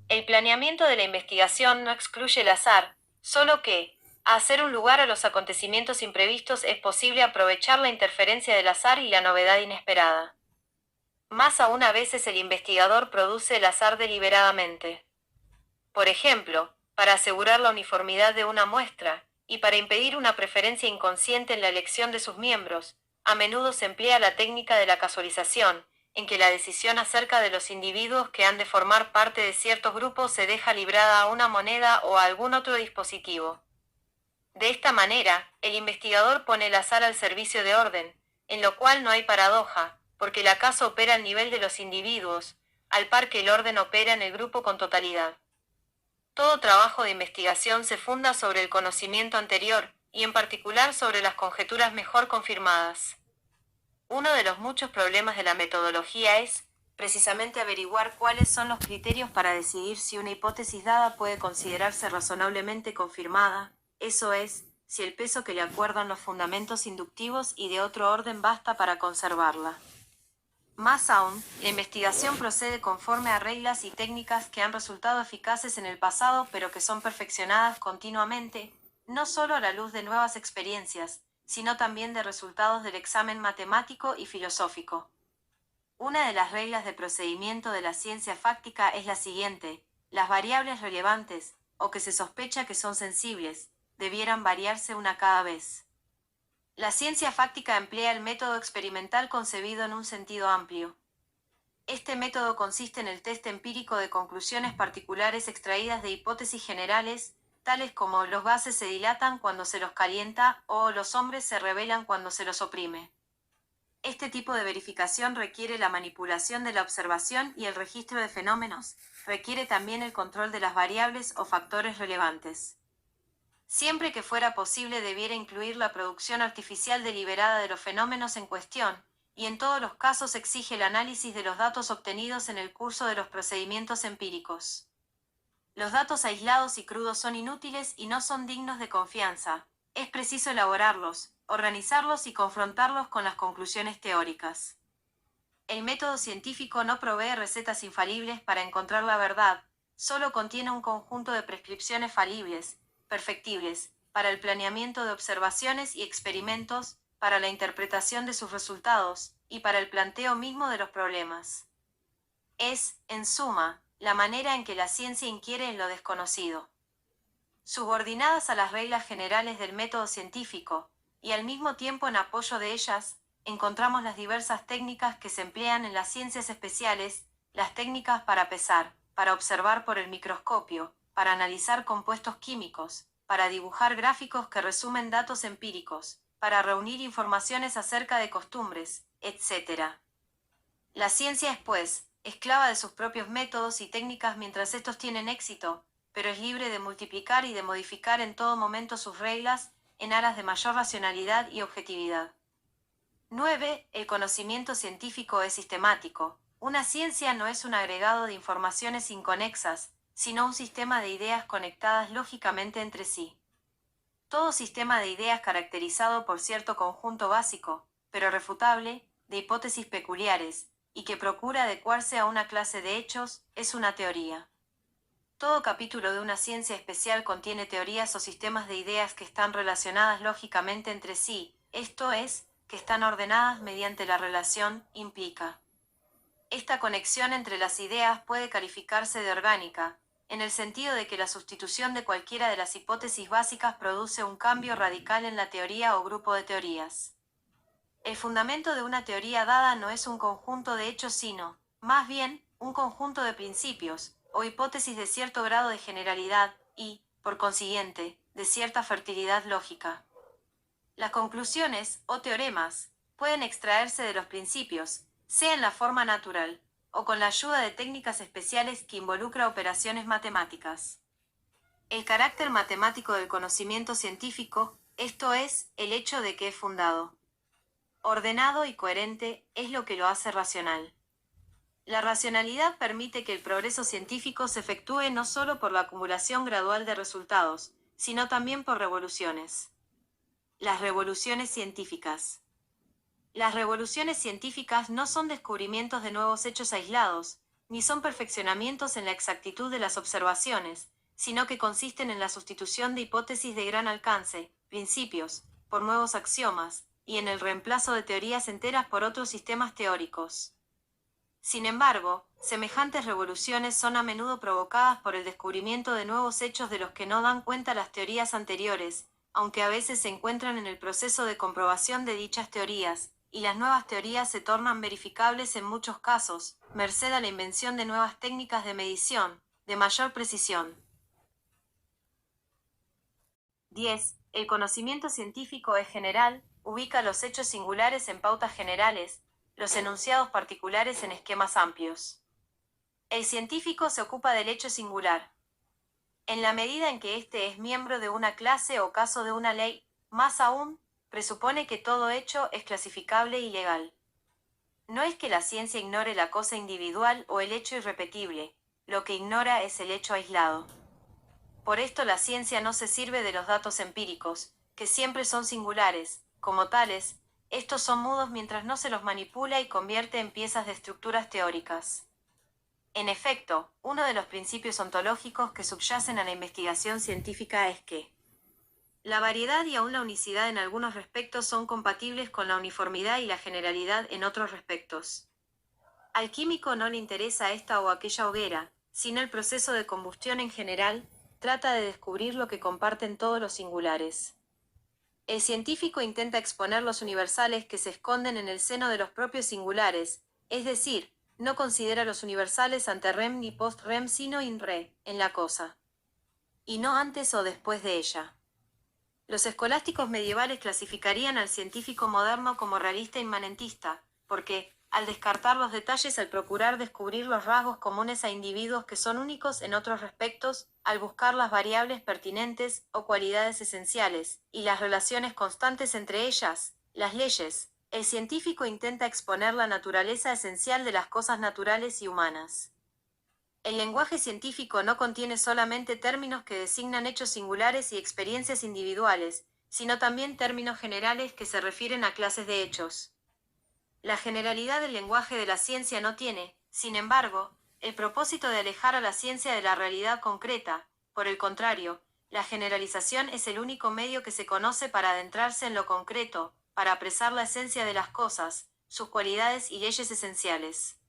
El planeamiento de la investigación no excluye el azar, solo que, A hacer un lugar a los acontecimientos imprevistos es posible aprovechar la interferencia del azar y la novedad inesperada. Más aún a veces el investigador produce el azar deliberadamente. Por ejemplo, para asegurar la uniformidad de una muestra, y para impedir una preferencia inconsciente en la elección de sus miembros, a menudo se emplea la técnica de la casualización, en que la decisión acerca de los individuos que han de formar parte de ciertos grupos se deja librada a una moneda o a algún otro dispositivo. De esta manera, el investigador pone el azar al servicio de orden, en lo cual no hay paradoja, porque el acaso opera al nivel de los individuos, al par que el orden opera en el grupo con totalidad. Todo trabajo de investigación se funda sobre el conocimiento anterior, y en particular sobre las conjeturas mejor confirmadas. Uno de los muchos problemas de la metodología es, precisamente, averiguar cuáles son los criterios para decidir si una hipótesis dada puede considerarse razonablemente confirmada, eso es, si el peso que le acuerdan los fundamentos inductivos y de otro orden basta para conservarla. Más aún, la investigación procede conforme a reglas y técnicas que han resultado eficaces en el pasado pero que son perfeccionadas continuamente, no solo a la luz de nuevas experiencias, sino también de resultados del examen matemático y filosófico. Una de las reglas de procedimiento de la ciencia fáctica es la siguiente: las variables relevantes, o que se sospecha que son sensibles, debieran variarse una cada vez. La ciencia fáctica emplea el método experimental concebido en un sentido amplio. Este método consiste en el test empírico de conclusiones particulares extraídas de hipótesis generales, tales como los gases se dilatan cuando se los calienta o los hombres se rebelan cuando se los oprime. Este tipo de verificación requiere la manipulación de la observación y el registro de fenómenos, requiere también el control de las variables o factores relevantes. Siempre que fuera posible debiera incluir la producción artificial deliberada de los fenómenos en cuestión, y en todos los casos exige el análisis de los datos obtenidos en el curso de los procedimientos empíricos. Los datos aislados y crudos son inútiles y no son dignos de confianza. Es preciso elaborarlos, organizarlos y confrontarlos con las conclusiones teóricas. El método científico no provee recetas infalibles para encontrar la verdad, solo contiene un conjunto de prescripciones falibles, perfectibles, para el planeamiento de observaciones y experimentos, para la interpretación de sus resultados, y para el planteo mismo de los problemas. Es, en suma, la manera en que la ciencia inquiere en lo desconocido. Subordinadas a las reglas generales del método científico, y al mismo tiempo en apoyo de ellas, encontramos las diversas técnicas que se emplean en las ciencias especiales, las técnicas para pesar, para observar por el microscopio, para analizar compuestos químicos, para dibujar gráficos que resumen datos empíricos, para reunir informaciones acerca de costumbres, etc. La ciencia es, pues, esclava de sus propios métodos y técnicas mientras estos tienen éxito, pero es libre de multiplicar y de modificar en todo momento sus reglas, en aras de mayor racionalidad y objetividad. 9. El conocimiento científico es sistemático. Una ciencia no es un agregado de informaciones inconexas, sino un sistema de ideas conectadas lógicamente entre sí. Todo sistema de ideas caracterizado por cierto conjunto básico, pero refutable, de hipótesis peculiares, y que procura adecuarse a una clase de hechos, es una teoría. Todo capítulo de una ciencia especial contiene teorías o sistemas de ideas que están relacionadas lógicamente entre sí, esto es, que están ordenadas mediante la relación implica. Esta conexión entre las ideas puede calificarse de orgánica, en el sentido de que la sustitución de cualquiera de las hipótesis básicas produce un cambio radical en la teoría o grupo de teorías. El fundamento de una teoría dada no es un conjunto de hechos sino, más bien, un conjunto de principios, o hipótesis de cierto grado de generalidad, y, por consiguiente, de cierta fertilidad lógica. Las conclusiones, o teoremas, pueden extraerse de los principios, sea en la forma natural, o con la ayuda de técnicas especiales que involucra operaciones matemáticas. El carácter matemático del conocimiento científico, esto es, el hecho de que es fundado, ordenado y coherente, es lo que lo hace racional. La racionalidad permite que el progreso científico se efectúe no solo por la acumulación gradual de resultados, sino también por revoluciones. Las revoluciones científicas. Las revoluciones científicas no son descubrimientos de nuevos hechos aislados, ni son perfeccionamientos en la exactitud de las observaciones, sino que consisten en la sustitución de hipótesis de gran alcance, principios, por nuevos axiomas, y en el reemplazo de teorías enteras por otros sistemas teóricos. Sin embargo, semejantes revoluciones son a menudo provocadas por el descubrimiento de nuevos hechos de los que no dan cuenta las teorías anteriores, aunque a veces se encuentran en el proceso de comprobación de dichas teorías, y las nuevas teorías se tornan verificables en muchos casos, merced a la invención de nuevas técnicas de medición, de mayor precisión. 10. El conocimiento científico es general, ubica los hechos singulares en pautas generales, los enunciados particulares en esquemas amplios. El científico se ocupa del hecho singular. En la medida en que éste es miembro de una clase o caso de una ley, más aún, presupone que todo hecho es clasificable y legal. No es que la ciencia ignore la cosa individual o el hecho irrepetible, lo que ignora es el hecho aislado. Por esto la ciencia no se sirve de los datos empíricos, que siempre son singulares, como tales, estos son mudos mientras no se los manipula y convierte en piezas de estructuras teóricas. En efecto, uno de los principios ontológicos que subyacen a la investigación científica es que la variedad y aún la unicidad en algunos respectos son compatibles con la uniformidad y la generalidad en otros respectos. Al químico no le interesa esta o aquella hoguera, sino el proceso de combustión en general, trata de descubrir lo que comparten todos los singulares. El científico intenta exponer los universales que se esconden en el seno de los propios singulares, es decir, no considera los universales ante rem ni post rem sino in re, en la cosa, y no antes o después de ella. Los escolásticos medievales clasificarían al científico moderno como realista inmanentista, porque, al descartar los detalles, al procurar descubrir los rasgos comunes a individuos que son únicos en otros respectos, al buscar las variables pertinentes o cualidades esenciales, y las relaciones constantes entre ellas, las leyes, el científico intenta exponer la naturaleza esencial de las cosas naturales y humanas. El lenguaje científico no contiene solamente términos que designan hechos singulares y experiencias individuales, sino también términos generales que se refieren a clases de hechos. La generalidad del lenguaje de la ciencia no tiene, sin embargo, el propósito de alejar a la ciencia de la realidad concreta. Por el contrario, la generalización es el único medio que se conoce para adentrarse en lo concreto, para apresar la esencia de las cosas, sus cualidades y leyes esenciales.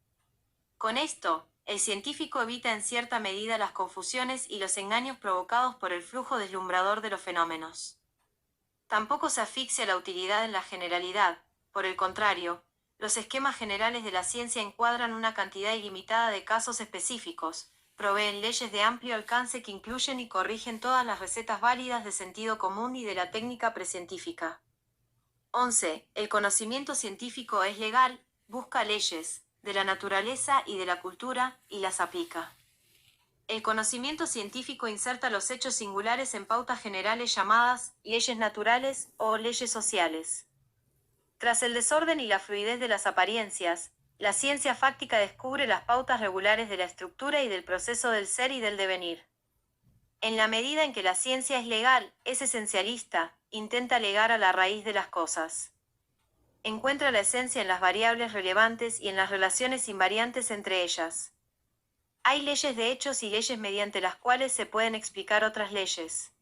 Con esto, el científico evita en cierta medida las confusiones y los engaños provocados por el flujo deslumbrador de los fenómenos. Tampoco se asfixia la utilidad en la generalidad, por el contrario, los esquemas generales de la ciencia encuadran una cantidad ilimitada de casos específicos, proveen leyes de amplio alcance que incluyen y corrigen todas las recetas válidas de sentido común y de la técnica precientífica. 11. El conocimiento científico es legal, busca leyes de la naturaleza y de la cultura, y las aplica. El conocimiento científico inserta los hechos singulares en pautas generales llamadas leyes naturales o leyes sociales. Tras el desorden y la fluidez de las apariencias, la ciencia fáctica descubre las pautas regulares de la estructura y del proceso del ser y del devenir. En la medida en que la ciencia es legal, es esencialista, intenta llegar a la raíz de las cosas. Encuentra la esencia en las variables relevantes y en las relaciones invariantes entre ellas. Hay leyes de hechos y leyes mediante las cuales se pueden explicar otras leyes.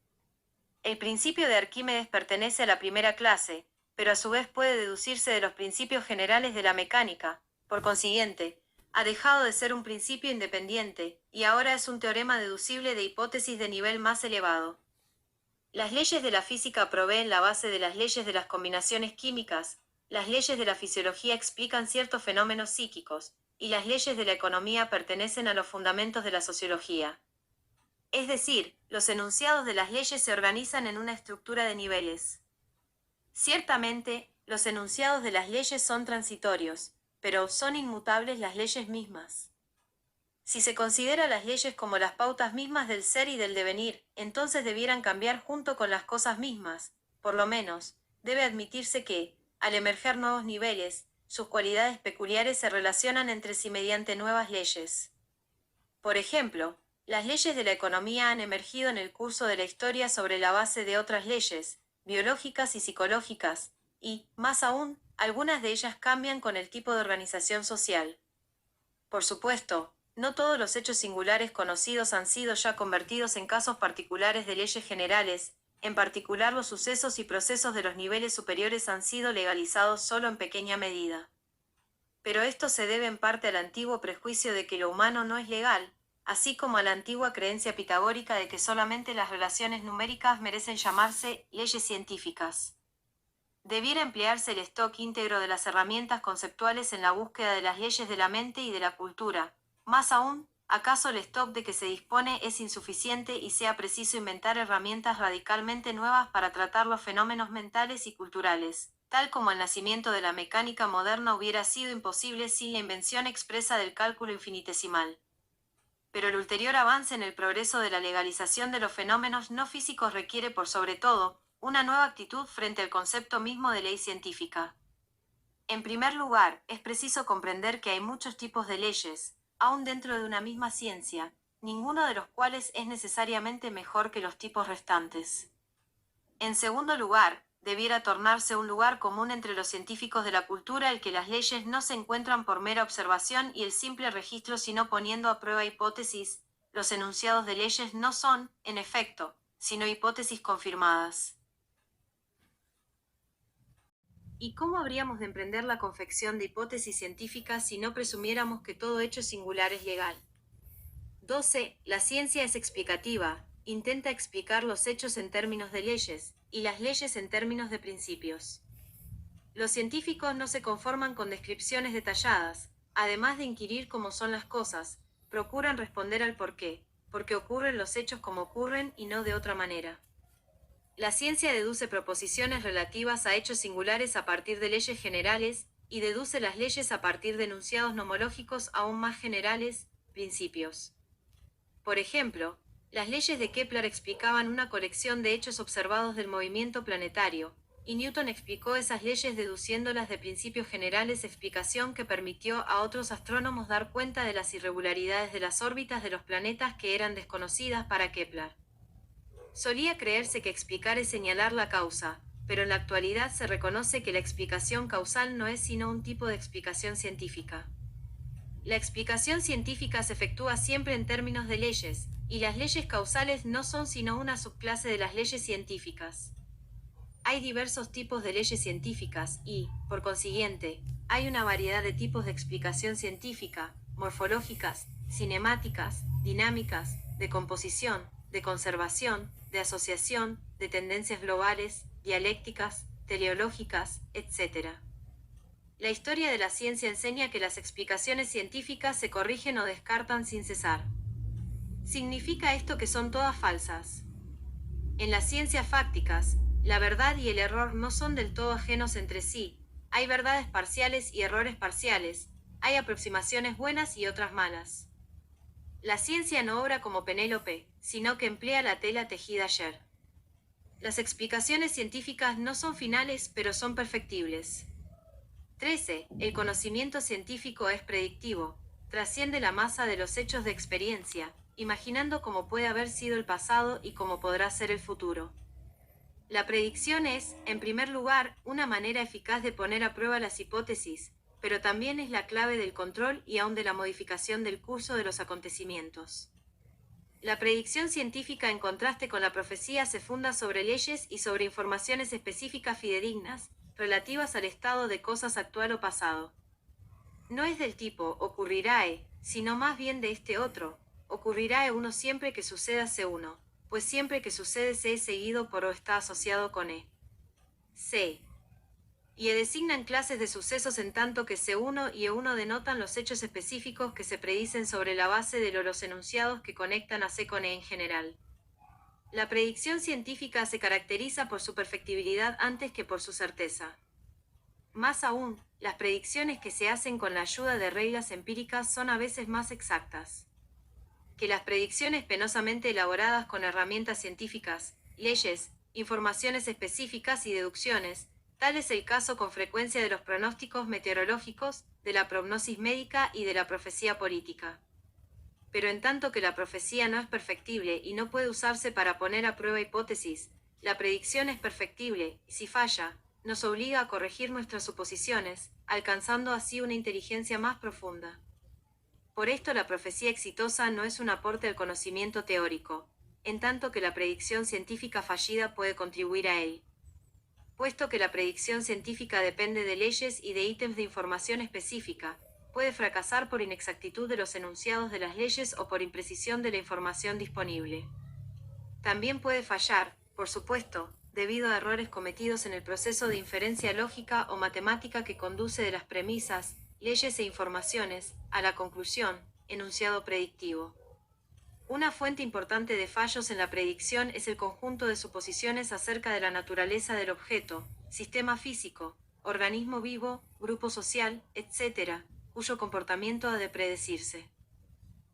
El principio de Arquímedes pertenece a la primera clase, pero a su vez puede deducirse de los principios generales de la mecánica. Por consiguiente, ha dejado de ser un principio independiente, y ahora es un teorema deducible de hipótesis de nivel más elevado. Las leyes de la física proveen la base de las leyes de las combinaciones químicas, las leyes de la fisiología explican ciertos fenómenos psíquicos, y las leyes de la economía pertenecen a los fundamentos de la sociología. Es decir, los enunciados de las leyes se organizan en una estructura de niveles. Ciertamente, los enunciados de las leyes son transitorios, pero son inmutables las leyes mismas. Si se considera las leyes como las pautas mismas del ser y del devenir, entonces debieran cambiar junto con las cosas mismas. Por lo menos, debe admitirse que, al emerger nuevos niveles, sus cualidades peculiares se relacionan entre sí mediante nuevas leyes. Por ejemplo, las leyes de la economía han emergido en el curso de la historia sobre la base de otras leyes, biológicas y psicológicas, y, más aún, algunas de ellas cambian con el tipo de organización social. Por supuesto, No todos los hechos singulares conocidos han sido ya convertidos en casos particulares de leyes generales, en particular los sucesos y procesos de los niveles superiores han sido legalizados solo en pequeña medida. Pero esto se debe en parte al antiguo prejuicio de que lo humano no es legal, así como a la antigua creencia pitagórica de que solamente las relaciones numéricas merecen llamarse leyes científicas. Debiera emplearse el stock íntegro de las herramientas conceptuales en la búsqueda de las leyes de la mente y de la cultura. Más aún, ¿acaso el stock de que se dispone es insuficiente y sea preciso inventar herramientas radicalmente nuevas para tratar los fenómenos mentales y culturales, tal como el nacimiento de la mecánica moderna hubiera sido imposible sin la invención expresa del cálculo infinitesimal? Pero el ulterior avance en el progreso de la legalización de los fenómenos no físicos requiere por sobre todo, una nueva actitud frente al concepto mismo de ley científica. En primer lugar, es preciso comprender que hay muchos tipos de leyes, aun dentro de una misma ciencia, ninguno de los cuales es necesariamente mejor que los tipos restantes. En segundo lugar, debiera tornarse un lugar común entre los científicos de la cultura el que las leyes no se encuentran por mera observación y el simple registro sino poniendo a prueba hipótesis, los enunciados de leyes no son, en efecto, sino hipótesis confirmadas. ¿Y cómo habríamos de emprender la confección de hipótesis científicas si no presumiéramos que todo hecho singular es legal? 12. La ciencia es explicativa, intenta explicar los hechos en términos de leyes, y las leyes en términos de principios. Los científicos no se conforman con descripciones detalladas, además de inquirir cómo son las cosas, procuran responder al por qué, porque ocurren los hechos como ocurren y no de otra manera. La ciencia deduce proposiciones relativas a hechos singulares a partir de leyes generales, y deduce las leyes a partir de enunciados nomológicos aún más generales, principios. Por ejemplo, las leyes de Kepler explicaban una colección de hechos observados del movimiento planetario, y Newton explicó esas leyes deduciéndolas de principios generales, explicación que permitió a otros astrónomos dar cuenta de las irregularidades de las órbitas de los planetas que eran desconocidas para Kepler. Solía creerse que explicar es señalar la causa, pero en la actualidad se reconoce que la explicación causal no es sino un tipo de explicación científica. La explicación científica se efectúa siempre en términos de leyes, y las leyes causales no son sino una subclase de las leyes científicas. Hay diversos tipos de leyes científicas y, por consiguiente, hay una variedad de tipos de explicación científica, morfológicas, cinemáticas, dinámicas, de composición, de conservación, de asociación, de tendencias globales, dialécticas, teleológicas, etc. La historia de la ciencia enseña que las explicaciones científicas se corrigen o descartan sin cesar. ¿Significa esto que son todas falsas? En las ciencias fácticas, la verdad y el error no son del todo ajenos entre sí, hay verdades parciales y errores parciales, hay aproximaciones buenas y otras malas. La ciencia no obra como Penélope, sino que emplea la tela tejida ayer. Las explicaciones científicas no son finales, pero son perfectibles. 13. El conocimiento científico es predictivo, trasciende la masa de los hechos de experiencia, imaginando cómo puede haber sido el pasado y cómo podrá ser el futuro. La predicción es, en primer lugar, una manera eficaz de poner a prueba las hipótesis, pero también es la clave del control y aún de la modificación del curso de los acontecimientos. La predicción científica, en contraste con la profecía, se funda sobre leyes y sobre informaciones específicas fidedignas, relativas al estado de cosas actual o pasado. No es del tipo ocurrirá, sino más bien de este otro, ocurrirá uno siempre que suceda C1, pues siempre que sucede C es seguido por o está asociado con E. C. Y E designan clases de sucesos en tanto que C1 y E1 denotan los hechos específicos que se predicen sobre la base de los enunciados que conectan a C con E en general. La predicción científica se caracteriza por su perfectibilidad antes que por su certeza. Más aún, las predicciones que se hacen con la ayuda de reglas empíricas son a veces más exactas que las predicciones penosamente elaboradas con herramientas científicas, leyes, informaciones específicas y deducciones. Tal es el caso con frecuencia de los pronósticos meteorológicos, de la prognosis médica y de la profecía política. Pero en tanto que la profecía no es perfectible y no puede usarse para poner a prueba hipótesis, la predicción es perfectible, y si falla, nos obliga a corregir nuestras suposiciones, alcanzando así una inteligencia más profunda. Por esto la profecía exitosa no es un aporte al conocimiento teórico, en tanto que la predicción científica fallida puede contribuir a él. Puesto que la predicción científica depende de leyes y de ítems de información específica, puede fracasar por inexactitud de los enunciados de las leyes o por imprecisión de la información disponible. También puede fallar, por supuesto, debido a errores cometidos en el proceso de inferencia lógica o matemática que conduce de las premisas, leyes e informaciones, a la conclusión, enunciado predictivo. Una fuente importante de fallos en la predicción es el conjunto de suposiciones acerca de la naturaleza del objeto, sistema físico, organismo vivo, grupo social, etc., cuyo comportamiento ha de predecirse.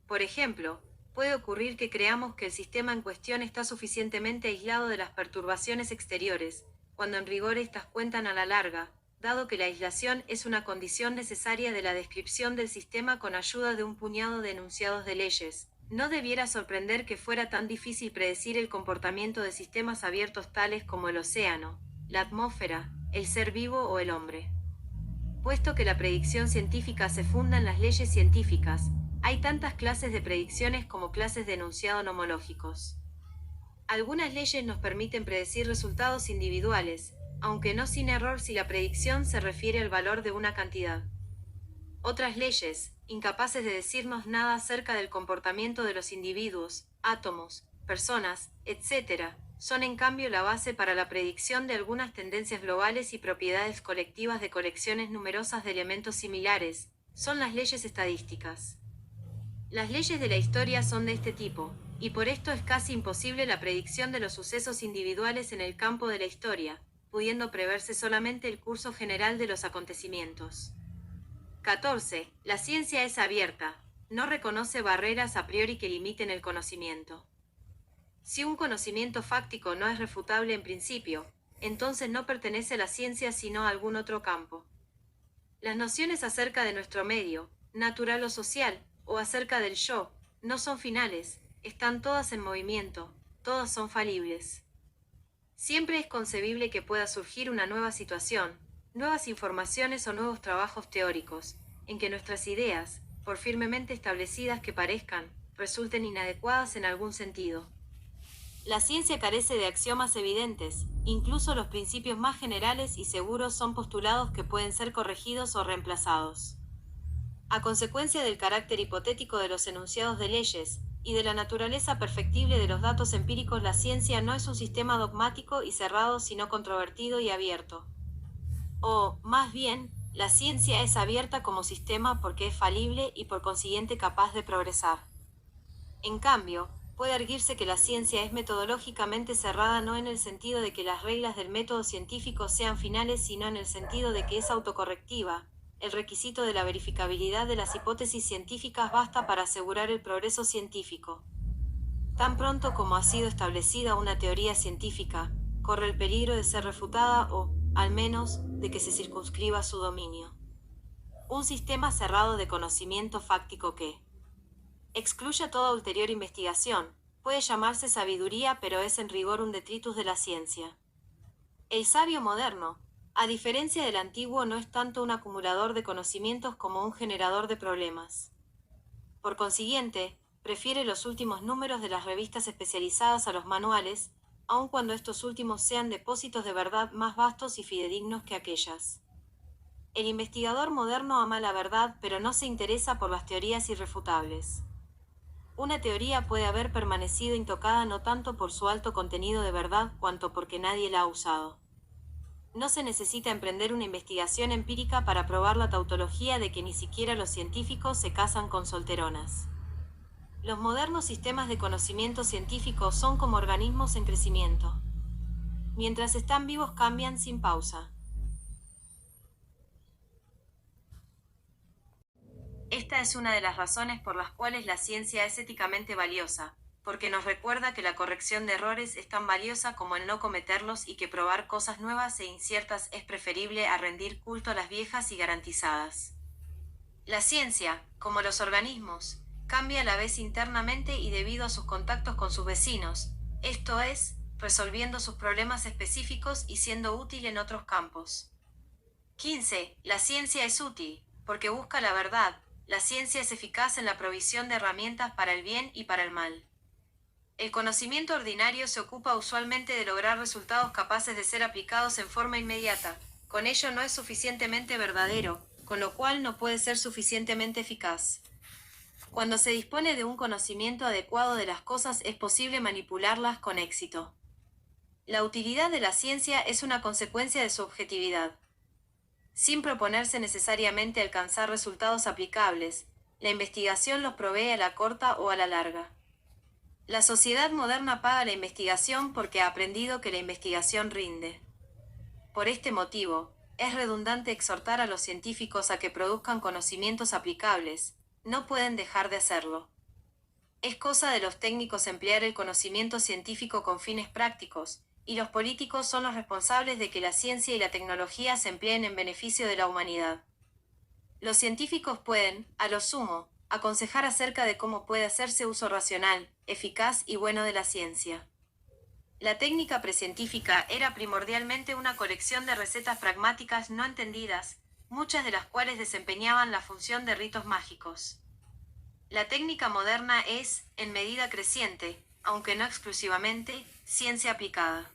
Por ejemplo, puede ocurrir que creamos que el sistema en cuestión está suficientemente aislado de las perturbaciones exteriores, cuando en rigor éstas cuentan a la larga, dado que la aislación es una condición necesaria de la descripción del sistema con ayuda de un puñado de enunciados de leyes. No debiera sorprender que fuera tan difícil predecir el comportamiento de sistemas abiertos tales como el océano, la atmósfera, el ser vivo o el hombre. Puesto que la predicción científica se funda en las leyes científicas, hay tantas clases de predicciones como clases de enunciado nomológicos. Algunas leyes nos permiten predecir resultados individuales, aunque no sin error si la predicción se refiere al valor de una cantidad. Otras leyes, incapaces de decirnos nada acerca del comportamiento de los individuos, átomos, personas, etc., son en cambio la base para la predicción de algunas tendencias globales y propiedades colectivas de colecciones numerosas de elementos similares, son las leyes estadísticas. Las leyes de la historia son de este tipo, y por esto es casi imposible la predicción de los sucesos individuales en el campo de la historia, pudiendo preverse solamente el curso general de los acontecimientos. 14. La ciencia es abierta, no reconoce barreras a priori que limiten el conocimiento. Si un conocimiento fáctico no es refutable en principio, entonces no pertenece a la ciencia sino a algún otro campo. Las nociones acerca de nuestro medio, natural o social, o acerca del yo, no son finales, están todas en movimiento, todas son falibles. Siempre es concebible que pueda surgir una nueva situación, nuevas informaciones o nuevos trabajos teóricos, en que nuestras ideas, por firmemente establecidas que parezcan, resulten inadecuadas en algún sentido. La ciencia carece de axiomas evidentes, incluso los principios más generales y seguros son postulados que pueden ser corregidos o reemplazados. A consecuencia del carácter hipotético de los enunciados de leyes, y de la naturaleza perfectible de los datos empíricos, la ciencia no es un sistema dogmático y cerrado sino controvertido y abierto. O, más bien, la ciencia es abierta como sistema porque es falible y por consiguiente capaz de progresar. En cambio, puede arguirse que la ciencia es metodológicamente cerrada no en el sentido de que las reglas del método científico sean finales sino en el sentido de que es autocorrectiva. El requisito de la verificabilidad de las hipótesis científicas basta para asegurar el progreso científico. Tan pronto como ha sido establecida una teoría científica, corre el peligro de ser refutada o, al menos, de que se circunscriba su dominio. Un sistema cerrado de conocimiento fáctico que excluya toda ulterior investigación, puede llamarse sabiduría pero es en rigor un detritus de la ciencia. El sabio moderno, a diferencia del antiguo, no es tanto un acumulador de conocimientos como un generador de problemas. Por consiguiente, prefiere los últimos números de las revistas especializadas a los manuales, aun cuando estos últimos sean depósitos de verdad más vastos y fidedignos que aquellas. El investigador moderno ama la verdad, pero no se interesa por las teorías irrefutables. Una teoría puede haber permanecido intocada no tanto por su alto contenido de verdad cuanto porque nadie la ha usado. No se necesita emprender una investigación empírica para probar la tautología de que ni siquiera los científicos se casan con solteronas. Los modernos sistemas de conocimiento científico son como organismos en crecimiento. Mientras están vivos cambian sin pausa. Esta es una de las razones por las cuales la ciencia es éticamente valiosa, porque nos recuerda que la corrección de errores es tan valiosa como el no cometerlos y que probar cosas nuevas e inciertas es preferible a rendir culto a las viejas y garantizadas. La ciencia, como los organismos, cambia a la vez internamente y debido a sus contactos con sus vecinos, esto es, resolviendo sus problemas específicos y siendo útil en otros campos. 15. La ciencia es útil, porque busca la verdad, la ciencia es eficaz en la provisión de herramientas para el bien y para el mal. El conocimiento ordinario se ocupa usualmente de lograr resultados capaces de ser aplicados en forma inmediata. Con ello no es suficientemente verdadero, con lo cual no puede ser suficientemente eficaz. Cuando se dispone de un conocimiento adecuado de las cosas es posible manipularlas con éxito. La utilidad de la ciencia es una consecuencia de su objetividad. Sin proponerse necesariamente alcanzar resultados aplicables, la investigación los provee a la corta o a la larga. La sociedad moderna paga la investigación porque ha aprendido que la investigación rinde. Por este motivo, es redundante exhortar a los científicos a que produzcan conocimientos aplicables. No pueden dejar de hacerlo. Es cosa de los técnicos emplear el conocimiento científico con fines prácticos, y los políticos son los responsables de que la ciencia y la tecnología se empleen en beneficio de la humanidad. Los científicos pueden, a lo sumo, aconsejar acerca de cómo puede hacerse uso racional, eficaz y bueno de la ciencia. La técnica precientífica era primordialmente una colección de recetas pragmáticas no entendidas, muchas de las cuales desempeñaban la función de ritos mágicos. La técnica moderna es, en medida creciente, aunque no exclusivamente, ciencia aplicada.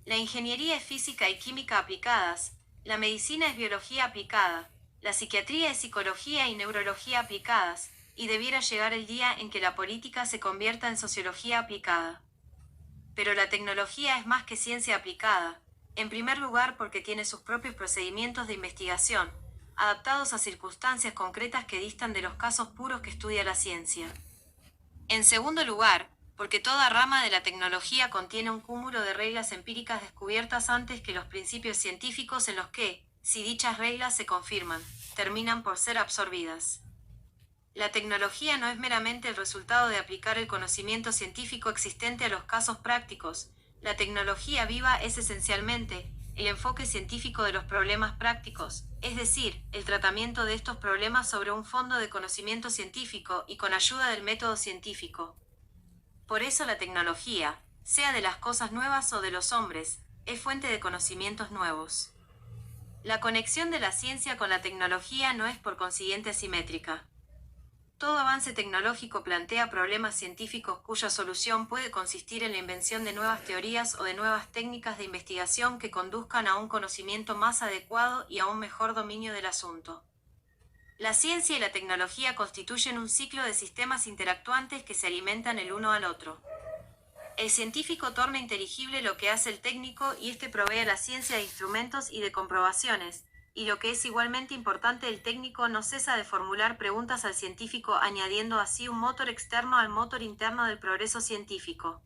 La ingeniería es física y química aplicadas, la medicina es biología aplicada, la psiquiatría es psicología y neurología aplicadas, y debiera llegar el día en que la política se convierta en sociología aplicada. Pero la tecnología es más que ciencia aplicada, en primer lugar porque tiene sus propios procedimientos de investigación, adaptados a circunstancias concretas que distan de los casos puros que estudia la ciencia. En segundo lugar, porque toda rama de la tecnología contiene un cúmulo de reglas empíricas descubiertas antes que los principios científicos en los que, si dichas reglas se confirman, terminan por ser absorbidas. La tecnología no es meramente el resultado de aplicar el conocimiento científico existente a los casos prácticos. La tecnología viva es esencialmente el enfoque científico de los problemas prácticos, es decir, el tratamiento de estos problemas sobre un fondo de conocimiento científico y con ayuda del método científico. Por eso la tecnología, sea de las cosas nuevas o de los hombres, es fuente de conocimientos nuevos. La conexión de la ciencia con la tecnología no es por consiguiente asimétrica. Todo avance tecnológico plantea problemas científicos cuya solución puede consistir en la invención de nuevas teorías o de nuevas técnicas de investigación que conduzcan a un conocimiento más adecuado y a un mejor dominio del asunto. La ciencia y la tecnología constituyen un ciclo de sistemas interactuantes que se alimentan el uno al otro. El científico torna inteligible lo que hace el técnico y éste provee a la ciencia de instrumentos y de comprobaciones, y lo que es igualmente importante, el técnico no cesa de formular preguntas al científico, añadiendo así un motor externo al motor interno del progreso científico.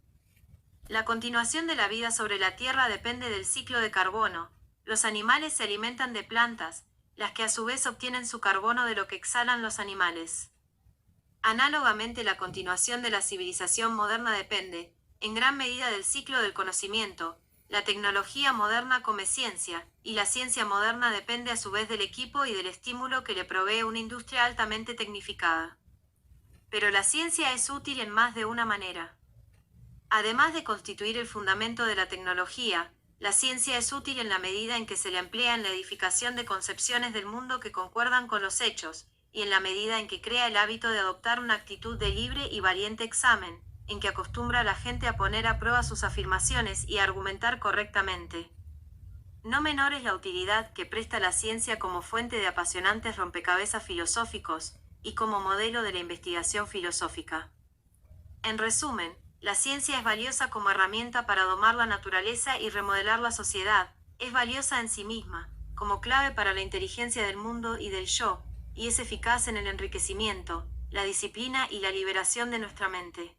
La continuación de la vida sobre la Tierra depende del ciclo de carbono. Los animales se alimentan de plantas, las que a su vez obtienen su carbono de lo que exhalan los animales. Análogamente, la continuación de la civilización moderna depende, en gran medida, del ciclo del conocimiento. La tecnología moderna come ciencia, y la ciencia moderna depende a su vez del equipo y del estímulo que le provee una industria altamente tecnificada. Pero la ciencia es útil en más de una manera. Además de constituir el fundamento de la tecnología, la ciencia es útil en la medida en que se la emplea en la edificación de concepciones del mundo que concuerdan con los hechos, y en la medida en que crea el hábito de adoptar una actitud de libre y valiente examen, en que acostumbra a la gente a poner a prueba sus afirmaciones y a argumentar correctamente. No menor es la utilidad que presta la ciencia como fuente de apasionantes rompecabezas filosóficos, y como modelo de la investigación filosófica. En resumen, la ciencia es valiosa como herramienta para domar la naturaleza y remodelar la sociedad, es valiosa en sí misma, como clave para la inteligencia del mundo y del yo, y es eficaz en el enriquecimiento, la disciplina y la liberación de nuestra mente.